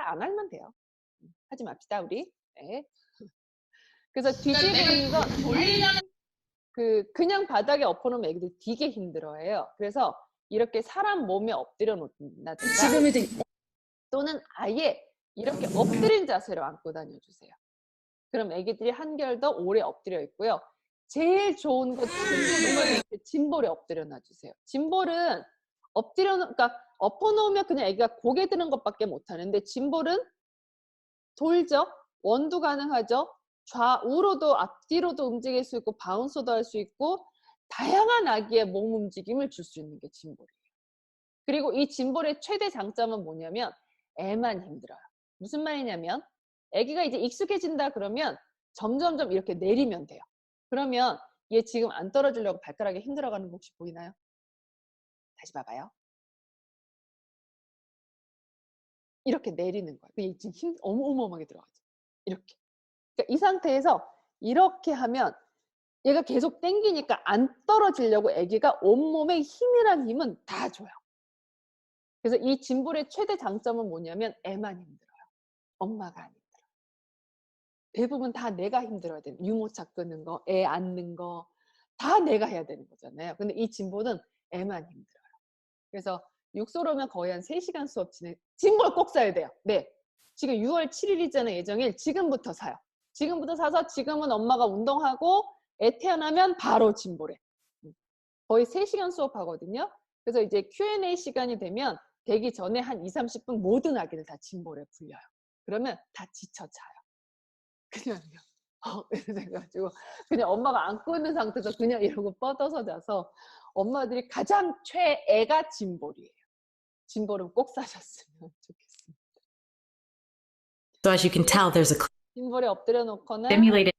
안 하면 돼요. 하지 맙시다 우리. 네. 그래서 뒤집는 건 그냥 바닥에 엎어놓으면 애기들 되게 힘들어해요. 그래서 이렇게 사람 몸에 엎드려 놓는다든가 또는 아예 이렇게 엎드린 자세로 안고 다녀주세요. 그럼 애기들이 한결 더 오래 엎드려 있고요. 제일 좋은 거 짐볼에 엎드려 놔주세요. 짐볼은 그러니까 엎어놓으면 그냥 애기가 고개 드는 것밖에 못하는데 짐볼은 돌죠. 원도 가능하죠. 좌우로도 앞뒤로도 움직일 수 있고 바운스도 할 수 있고 다양한 아기의 몸 움직임을 줄 수 있는 게 짐볼이에요. 그리고 이 짐볼의 최대 장점은 뭐냐면 애만 힘들어요. 무슨 말이냐면 아기가 이제 익숙해진다 그러면 점점점 이렇게 내리면 돼요. 그러면 얘 지금 안 떨어지려고 발가락에 힘들어가는 거 혹시 보이나요? 다시 봐봐요. 이렇게 내리는 거예요. 지금 어마어마하게 들어가죠. 이렇게. 그러니까 이 상태에서 이렇게 하면 얘가 계속 당기니까 안 떨어지려고 아기가 온몸에 힘이란 힘은 다 줘요. 그래서 이 짐볼의 최대 장점은 뭐냐면 애만 힘들어요. 엄마가 안 힘들어요. 대부분 다 내가 힘들어야 돼요. 유모차 끄는 거, 애 안는 거 다 내가 해야 되는 거잖아요. 근데 이 짐볼은 애만 힘들어요. 그래서 육소로면 거의 한 3시간 수업 짐볼 꼭 사야 돼요. 네. 지금 6월 7일이잖아요. 예정일. 지금부터 사요. 지금부터 사서 지금은 엄마가 운동하고 애 태어나면 바로 짐볼해. 거의 3시간 수업하거든요. 그래서 이제 Q&A 시간이 되면 되기 전에 한 20-30분 모든 아기를 다 짐볼에 굴려요. 그러면 다 지쳐 자요. 그냥요. 그래가지고 그냥 엄마가 안고 있는 상태에서 그냥 이러고 뻗어서 자서 엄마들이 가장 최애가 짐볼이에요. 짐볼은 꼭 사셨으면 좋겠습니다. So as you can tell, there's a 짐볼에 엎드려 놓거나 stimulated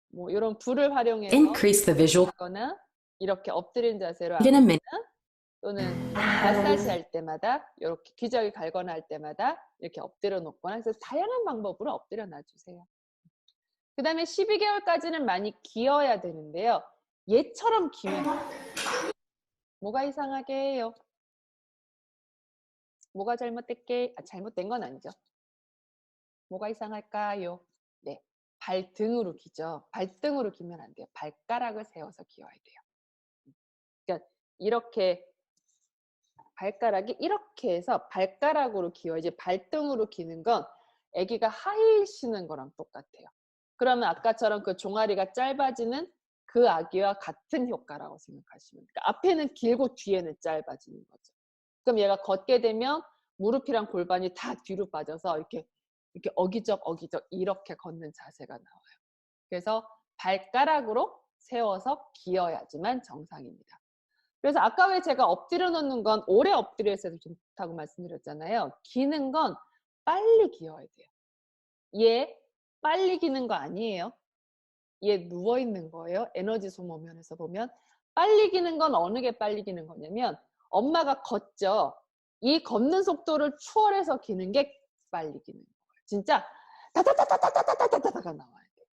뭐 이런 불을 활용해서 increase the visual 하거나 이렇게 엎드린 자세로 in a minute. 또는 마사지 할 때마다 이렇게 기저귀 갈거나 할 때마다 이렇게 엎드려 놓거나 그래서 다양한 방법으로 엎드려 놔주세요. 그 다음에 12개월까지는 많이 기어야 되는데요. 얘처럼 기면 뭐가 이상하게 해요? 뭐가 잘못된 건 아니죠. 뭐가 이상할까요? 네, 발등으로 기죠. 발등으로 기면 안 돼요. 발가락을 세워서 기어야 돼요. 그러니까 이렇게 발가락이 이렇게 해서 발가락으로 기어야지 발등으로 기는 건 아기가 하이힐 신는 거랑 똑같아요. 그러면 아까처럼 그 종아리가 짧아지는 그 아기와 같은 효과라고 생각하시면 돼요. 그러니까 앞에는 길고 뒤에는 짧아지는 거죠. 그럼 얘가 걷게 되면 무릎이랑 골반이 다 뒤로 빠져서 이렇게 어기적 이렇게 걷는 자세가 나와요. 그래서 발가락으로 세워서 기어야지만 정상입니다. 그래서 아까 왜 제가 엎드려 놓는 건 오래 엎드려 있어도 좋다고 말씀드렸잖아요. 기는 건 빨리 기어야 돼요. 얘 빨리 기는 거 아니에요. 얘 누워 있는 거예요. 에너지 소모 면에서 보면 빨리 기는 건 어느 게 빨리 기는 거냐면 엄마가 걷죠. 이 걷는 속도를 추월해서 기는 게 빨리 기는 거예요. 진짜 다다다다다다다다다가 나와야 돼요.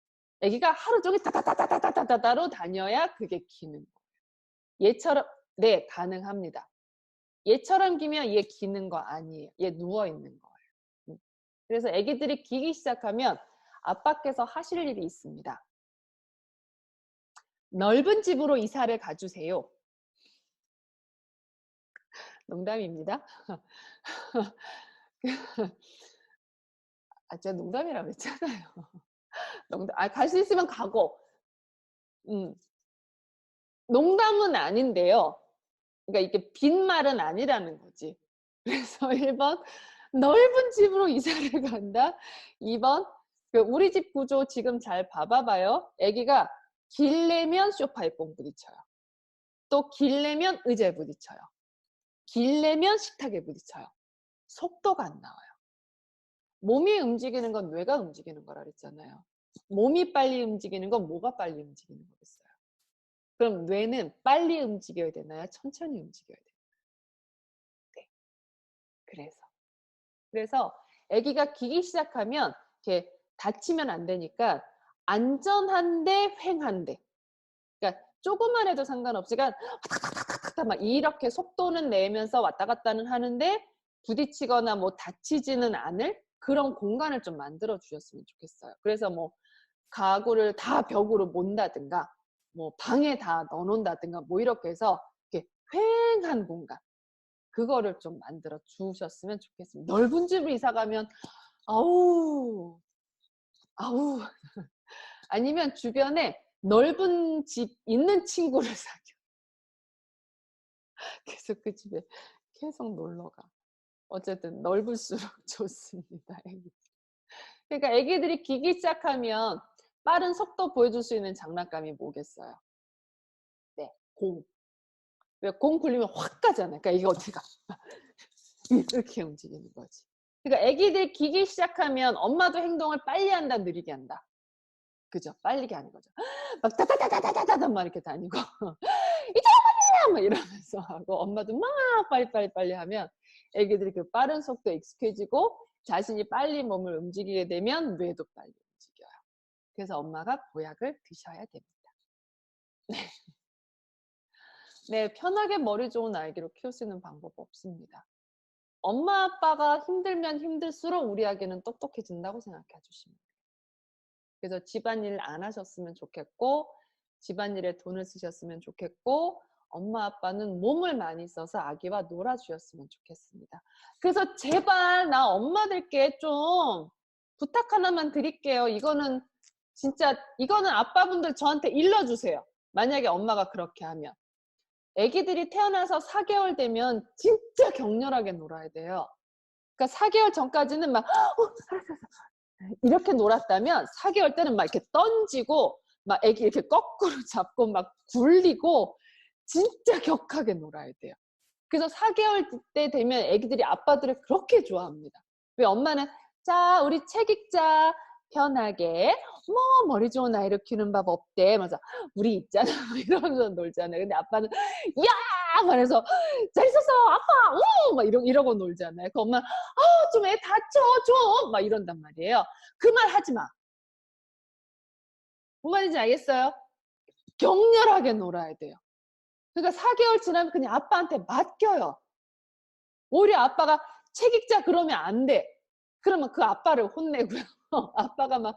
아기가 하루 종일 다다다다다다다로 다녀야 그게 기는 거예요. 얘처럼 네, 가능합니다. 얘처럼 기면 얘 기는 거 아니에요. 얘 누워 있는 거예요. 그래서 아기들이 기기 시작하면 아빠께서 하실 일이 있습니다. 넓은 집으로 이사를 가주세요. 농담입니다. 제가 농담이라고 했잖아요. 갈 수 있으면 가고. 농담은 아닌데요. 그러니까 이게 빈말은 아니라는 거지. 그래서 1번 넓은 집으로 이사를 간다. 2번 우리 집 구조 지금 잘 봐봐요. 아기가 길려면 소파에 뽕 부딪혀요. 또 길려면 의자에 부딪혀요. 길려면 식탁에 부딪혀요. 속도가 안 나와요. 몸이 움직이는 건 뇌가 움직이는 거라 그랬잖아요. 몸이 빨리 움직이는 건 뭐가 빨리 움직이는 거겠어요. 그럼 뇌는 빨리 움직여야 되나요? 천천히 움직여야 되나요? 네. 그래서 아기가 기기 시작하면 이렇게 다치면 안 되니까 안전한데 횡한데. 그러니까 조금만 해도 상관없이 그러니까 막 이렇게 속도는 내면서 왔다 갔다는 하는데 부딪히거나 뭐 다치지는 않을 그런 공간을 좀 만들어 주셨으면 좋겠어요. 그래서 뭐 가구를 다 벽으로 몬다든가 뭐 방에 다 넣어놓는다든가 뭐 이렇게 해서 이렇게 휑한 공간 그거를 좀 만들어 주셨으면 좋겠습니다. 넓은 집을 이사 가면 아우 아니면 주변에 넓은 집 있는 친구를 사귀어. 계속 그 집에 계속 놀러 가. 어쨌든 넓을수록 좋습니다. 애기들. 그러니까 애기들이 기기 시작하면 빠른 속도 보여줄 수 있는 장난감이 뭐겠어요? 네, 공. 왜 공 굴리면 확 가잖아요. 그러니까 이게 어떻게 가? 이렇게 움직이는 거지. 그러니까 애기들 기기 시작하면 엄마도 행동을 빨리 한다, 느리게 한다. 그죠? 빨리게 하는 거죠. 막 따다다다다다다 막 이렇게 다니고 이따 막 이러면서 하고 엄마도 막 빨리 하면 애기들이 그 빠른 속도에 익숙해지고 자신이 빨리 몸을 움직이게 되면 뇌도 빨리 움직여요. 그래서 엄마가 보약을 드셔야 됩니다. 네, 편하게 머리 좋은 아기로 키울 수 있는 방법 없습니다. 엄마 아빠가 힘들면 힘들수록 우리 아기는 똑똑해진다고 생각해 주시면 돼요. 그래서 집안일 안 하셨으면 좋겠고 집안일에 돈을 쓰셨으면 좋겠고 엄마 아빠는 몸을 많이 써서 아기와 놀아주셨으면 좋겠습니다. 그래서 제발 나 엄마들께 좀 부탁 하나만 드릴게요. 이거는 진짜 이거는 아빠분들 저한테 일러주세요. 만약에 엄마가 그렇게 하면. 아기들이 태어나서 4개월 되면 진짜 격렬하게 놀아야 돼요. 그러니까 4개월 전까지는 막 알았어. 이렇게 놀았다면 4개월 때는 막 이렇게 던지고 막 애기 이렇게 거꾸로 잡고 막 굴리고 진짜 격하게 놀아야 돼요. 그래서 4개월 때 되면 애기들이 아빠들을 그렇게 좋아합니다. 왜 엄마는 자 우리 책 읽자 편하게 뭐 머리 좋은 아이를 키우는 법 없대 맞아 우리 있잖아 이러면서 놀잖아요. 근데 아빠는 야 말해서 잘 있었어 아빠 막 이러고 놀잖아요. 그 엄마 좀 애 다쳐 좀 막 이런단 말이에요. 그 말 하지 마. 뭔 말인지 알겠어요? 격렬하게 놀아야 돼요. 그러니까 4개월 지나면 그냥 아빠한테 맡겨요. 오히려 아빠가 책 읽자 그러면 안 돼. 그러면 그 아빠를 혼내고요. 아빠가 막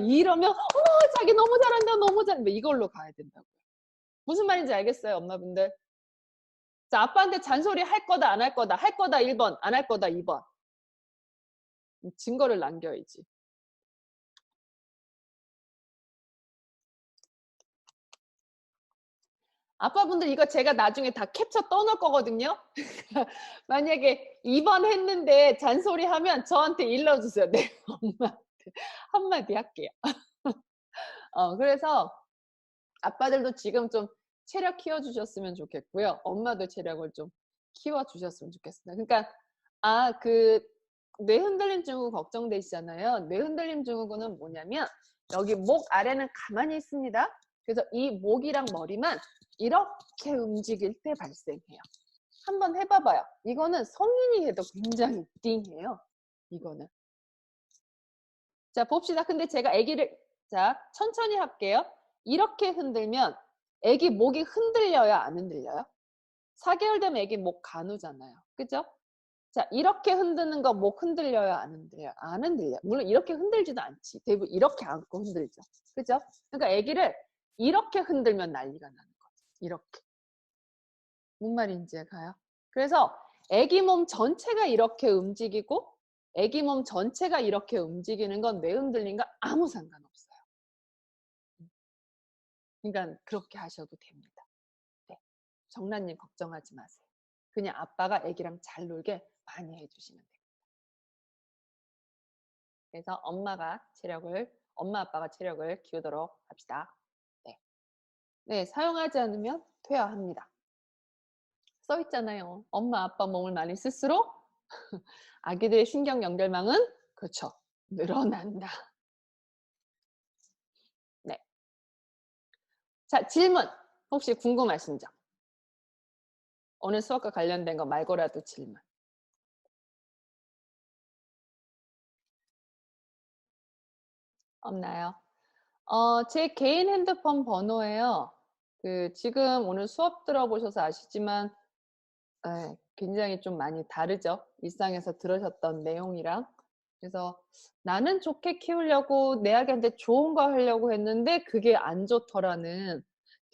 이러면 어머 자기 너무 잘한다 너무 잘한다 이걸로 가야 된다고요. 무슨 말인지 알겠어요 엄마분들? 자 아빠한테 잔소리 할 거다 안 할 거다 할 거다 1번 안 할 거다 2번 증거를 남겨야지. 아빠분들 이거 제가 나중에 다 캡처 떠놓을 거거든요. 만약에 2번 했는데 잔소리 하면 저한테 일러주세요. 네, 엄마한테 한마디 할게요. 그래서 아빠들도 지금 좀 체력 키워주셨으면 좋겠고요. 엄마도 체력을 좀 키워주셨으면 좋겠습니다. 그러니까 뇌 흔들림 증후 걱정되시잖아요. 뇌 흔들림 증후군은 뭐냐면 여기 목 아래는 가만히 있습니다. 그래서 이 목이랑 머리만 이렇게 움직일 때 발생해요. 한번 해봐봐요. 이거는 성인이 해도 굉장히 띵해요. 이거는. 자 봅시다. 근데 제가 아기를 자, 천천히 할게요. 이렇게 흔들면 애기 목이 흔들려요, 안 흔들려요? 4개월 되면 애기 목 가누잖아요. 그죠? 자, 이렇게 흔드는 거 목 흔들려요, 안 흔들려요? 안 흔들려요. 물론 이렇게 흔들지도 않지. 대부분 이렇게 안고 흔들죠. 그죠? 그러니까 애기를 이렇게 흔들면 난리가 나는 거죠. 이렇게. 뭔 말인지 가요? 그래서 애기 몸 전체가 이렇게 움직이고 애기 몸 전체가 이렇게 움직이는 건 뇌 흔들림과 아무 상관없어요. 그러니까 그렇게 하셔도 됩니다. 네. 정란님 걱정하지 마세요. 그냥 아빠가 애기랑 잘 놀게 많이 해주시면 돼요. 그래서 엄마 아빠가 체력을 키우도록 합시다. 네. 네, 사용하지 않으면 퇴화합니다. 써 있잖아요. 엄마 아빠 몸을 많이 쓸수록 아기들의 신경 연결망은 그렇죠. 늘어난다. 네. 자, 질문. 혹시 궁금하신 점? 오늘 수업과 관련된 거 말고라도 질문. 없나요? 제 개인 핸드폰 번호예요. 지금 오늘 수업 들어보셔서 아시지만 굉장히 좀 많이 다르죠. 일상에서 들으셨던 내용이랑. 그래서 나는 좋게 키우려고 내 아기한테 좋은 거 하려고 했는데 그게 안 좋더라는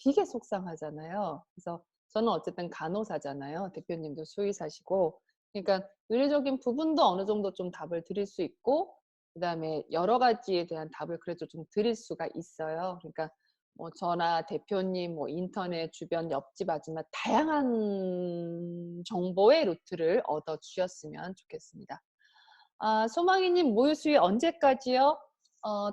되게 속상하잖아요. 그래서 저는 어쨌든 간호사잖아요. 대표님도 수의사시고. 그러니까 의료적인 부분도 어느 정도 좀 답을 드릴 수 있고 그다음에 여러 가지에 대한 답을 그래도 좀 드릴 수가 있어요. 그러니까 뭐 저나 대표님, 뭐 인터넷 주변 옆집 아줌마 다양한 정보의 루트를 얻어 주셨으면 좋겠습니다. 소망이님 모유 수유 언제까지요?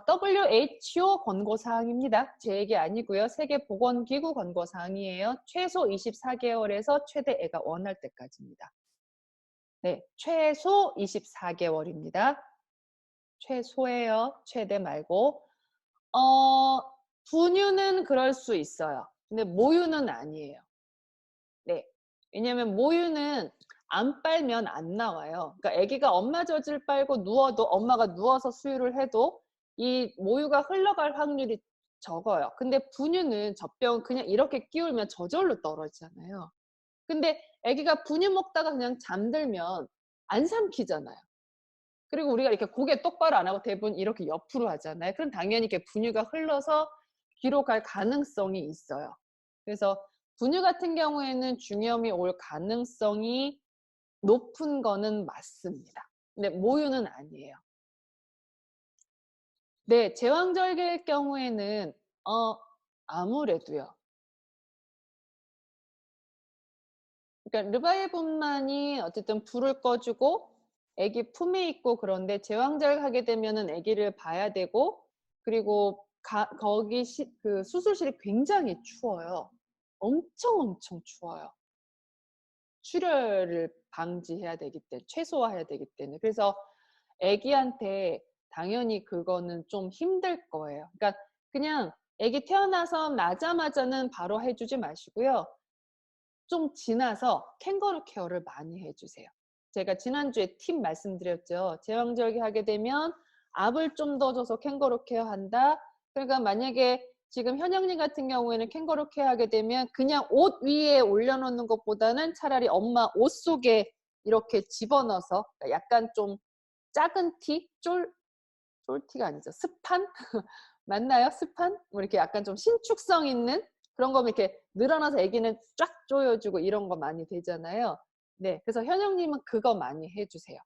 WHO 권고사항입니다. 제 얘기 아니고요. 세계보건기구 권고사항이에요. 최소 24개월에서 최대 애가 원할 때까지입니다. 네, 최소 24개월입니다. 최소예요. 최대 말고. 분유는 그럴 수 있어요. 근데 모유는 아니에요. 네. 왜냐면 모유는 안 빨면 안 나와요. 그러니까 아기가 엄마 젖을 빨고 누워도 엄마가 누워서 수유를 해도 이 모유가 흘러갈 확률이 적어요. 근데 분유는 젖병 그냥 이렇게 끼울면 저절로 떨어지잖아요. 근데 아기가 분유 먹다가 그냥 잠들면 안 삼키잖아요. 그리고 우리가 이렇게 고개 똑바로 안 하고 대부분 이렇게 옆으로 하잖아요. 그럼 당연히 이렇게 분유가 흘러서 뒤로 갈 가능성이 있어요. 그래서 분유 같은 경우에는 중염이 올 가능성이 높은 거는 맞습니다. 근데 모유는 아니에요. 네, 제왕절개의 경우에는 아무래도요. 그러니까 르바이분만이 어쨌든 불을 꺼주고 아기 품에 있고 그런데 제왕절 하게 되면은 아기를 봐야 되고 그리고 거기 그 수술실이 굉장히 추워요. 엄청 추워요. 출혈을 방지해야 되기 때문에 최소화해야 되기 때문에 그래서 아기한테 당연히 그거는 좀 힘들 거예요. 그러니까 그냥 아기 태어나서 나자마자는 바로 해주지 마시고요. 좀 지나서 캥거루 케어를 많이 해주세요. 제가 지난주에 팁 말씀드렸죠. 제왕절개 하게 되면 압을 좀 더 줘서 캥거루 케어 한다. 그러니까 만약에 지금 현영님 같은 경우에는 캥거루 케어 하게 되면 그냥 옷 위에 올려놓는 것보다는 차라리 엄마 옷 속에 이렇게 집어넣어서 약간 좀 작은 티? 쫄티가 아니죠. 스판? 맞나요? 스판? 뭐 이렇게 약간 좀 신축성 있는 그런 거면 이렇게 늘어나서 아기는 쫙 조여주고 이런 거 많이 되잖아요. 네, 그래서 현영님은 그거 많이 해주세요.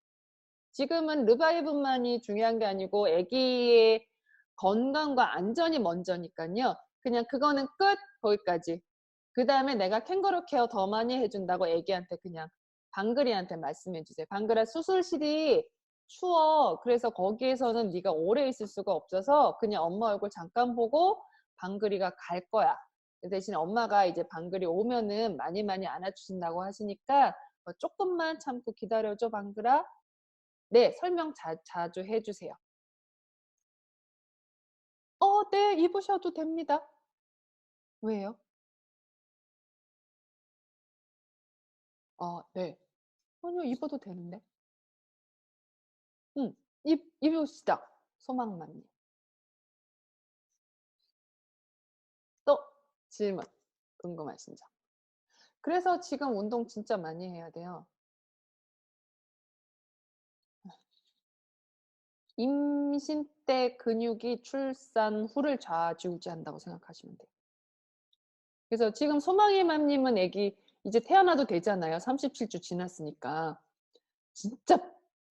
지금은 르바이브만이 중요한 게 아니고 아기의 건강과 안전이 먼저니까요. 그냥 그거는 끝 거기까지. 그 다음에 내가 캥거루 케어 더 많이 해준다고 아기한테 그냥 방글이한테 말씀해 주세요. 방글아 수술실이 추워. 그래서 거기에서는 네가 오래 있을 수가 없어서 그냥 엄마 얼굴 잠깐 보고 방글이가 갈 거야. 그 대신에 엄마가 이제 방글이 오면은 많이 안아주신다고 하시니까 조금만 참고 기다려줘 방글아. 네, 설명 자주 해주세요. 네, 입으셔도 됩니다. 왜요? 네. 아니요, 입어도 되는데. 입으시다. 소망만님. 질문, 궁금하신 점. 그래서 지금 운동 진짜 많이 해야 돼요. 임신 때 근육이 출산 후를 좌지우지한다고 생각하시면 돼요. 그래서 지금 소망의 맘님은 애기 이제 태어나도 되잖아요. 37주 지났으니까. 진짜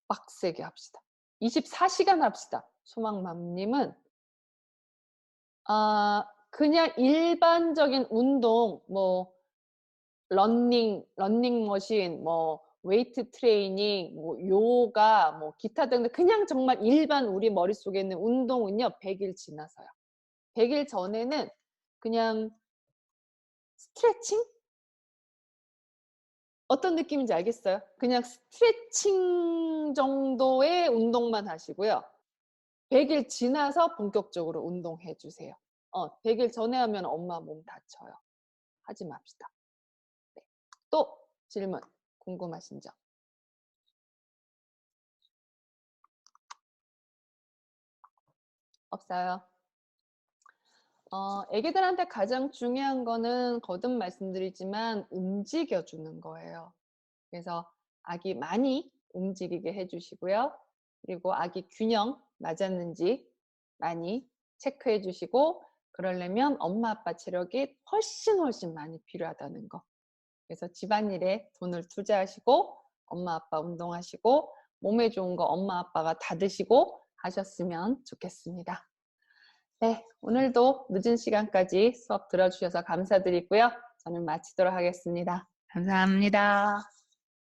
빡세게 합시다. 24시간 합시다. 소망맘님은 그냥 일반적인 운동, 뭐 러닝머신, 뭐 웨이트 트레이닝, 뭐 요가, 뭐 기타 등등 그냥 정말 일반 우리 머릿속에 있는 운동은요 100일 지나서요. 100일 전에는 그냥 스트레칭? 어떤 느낌인지 알겠어요? 그냥 스트레칭 정도의 운동만 하시고요. 100일 지나서 본격적으로 운동해 주세요. 100일 전에 하면 엄마 몸 다쳐요. 하지 맙시다. 네. 또 질문 궁금하신 점. 없어요. 애기들한테 가장 중요한 거는 거듭 말씀드리지만 움직여주는 거예요. 그래서 아기 많이 움직이게 해주시고요. 그리고 아기 균형 맞았는지 많이 체크해 주시고 그러려면 엄마 아빠 체력이 훨씬 많이 필요하다는 거. 그래서 집안일에 돈을 투자하시고 엄마 아빠 운동하시고 몸에 좋은 거 엄마 아빠가 다 드시고 하셨으면 좋겠습니다. 네, 오늘도 늦은 시간까지 수업 들어주셔서 감사드리고요. 저는 마치도록 하겠습니다. 감사합니다.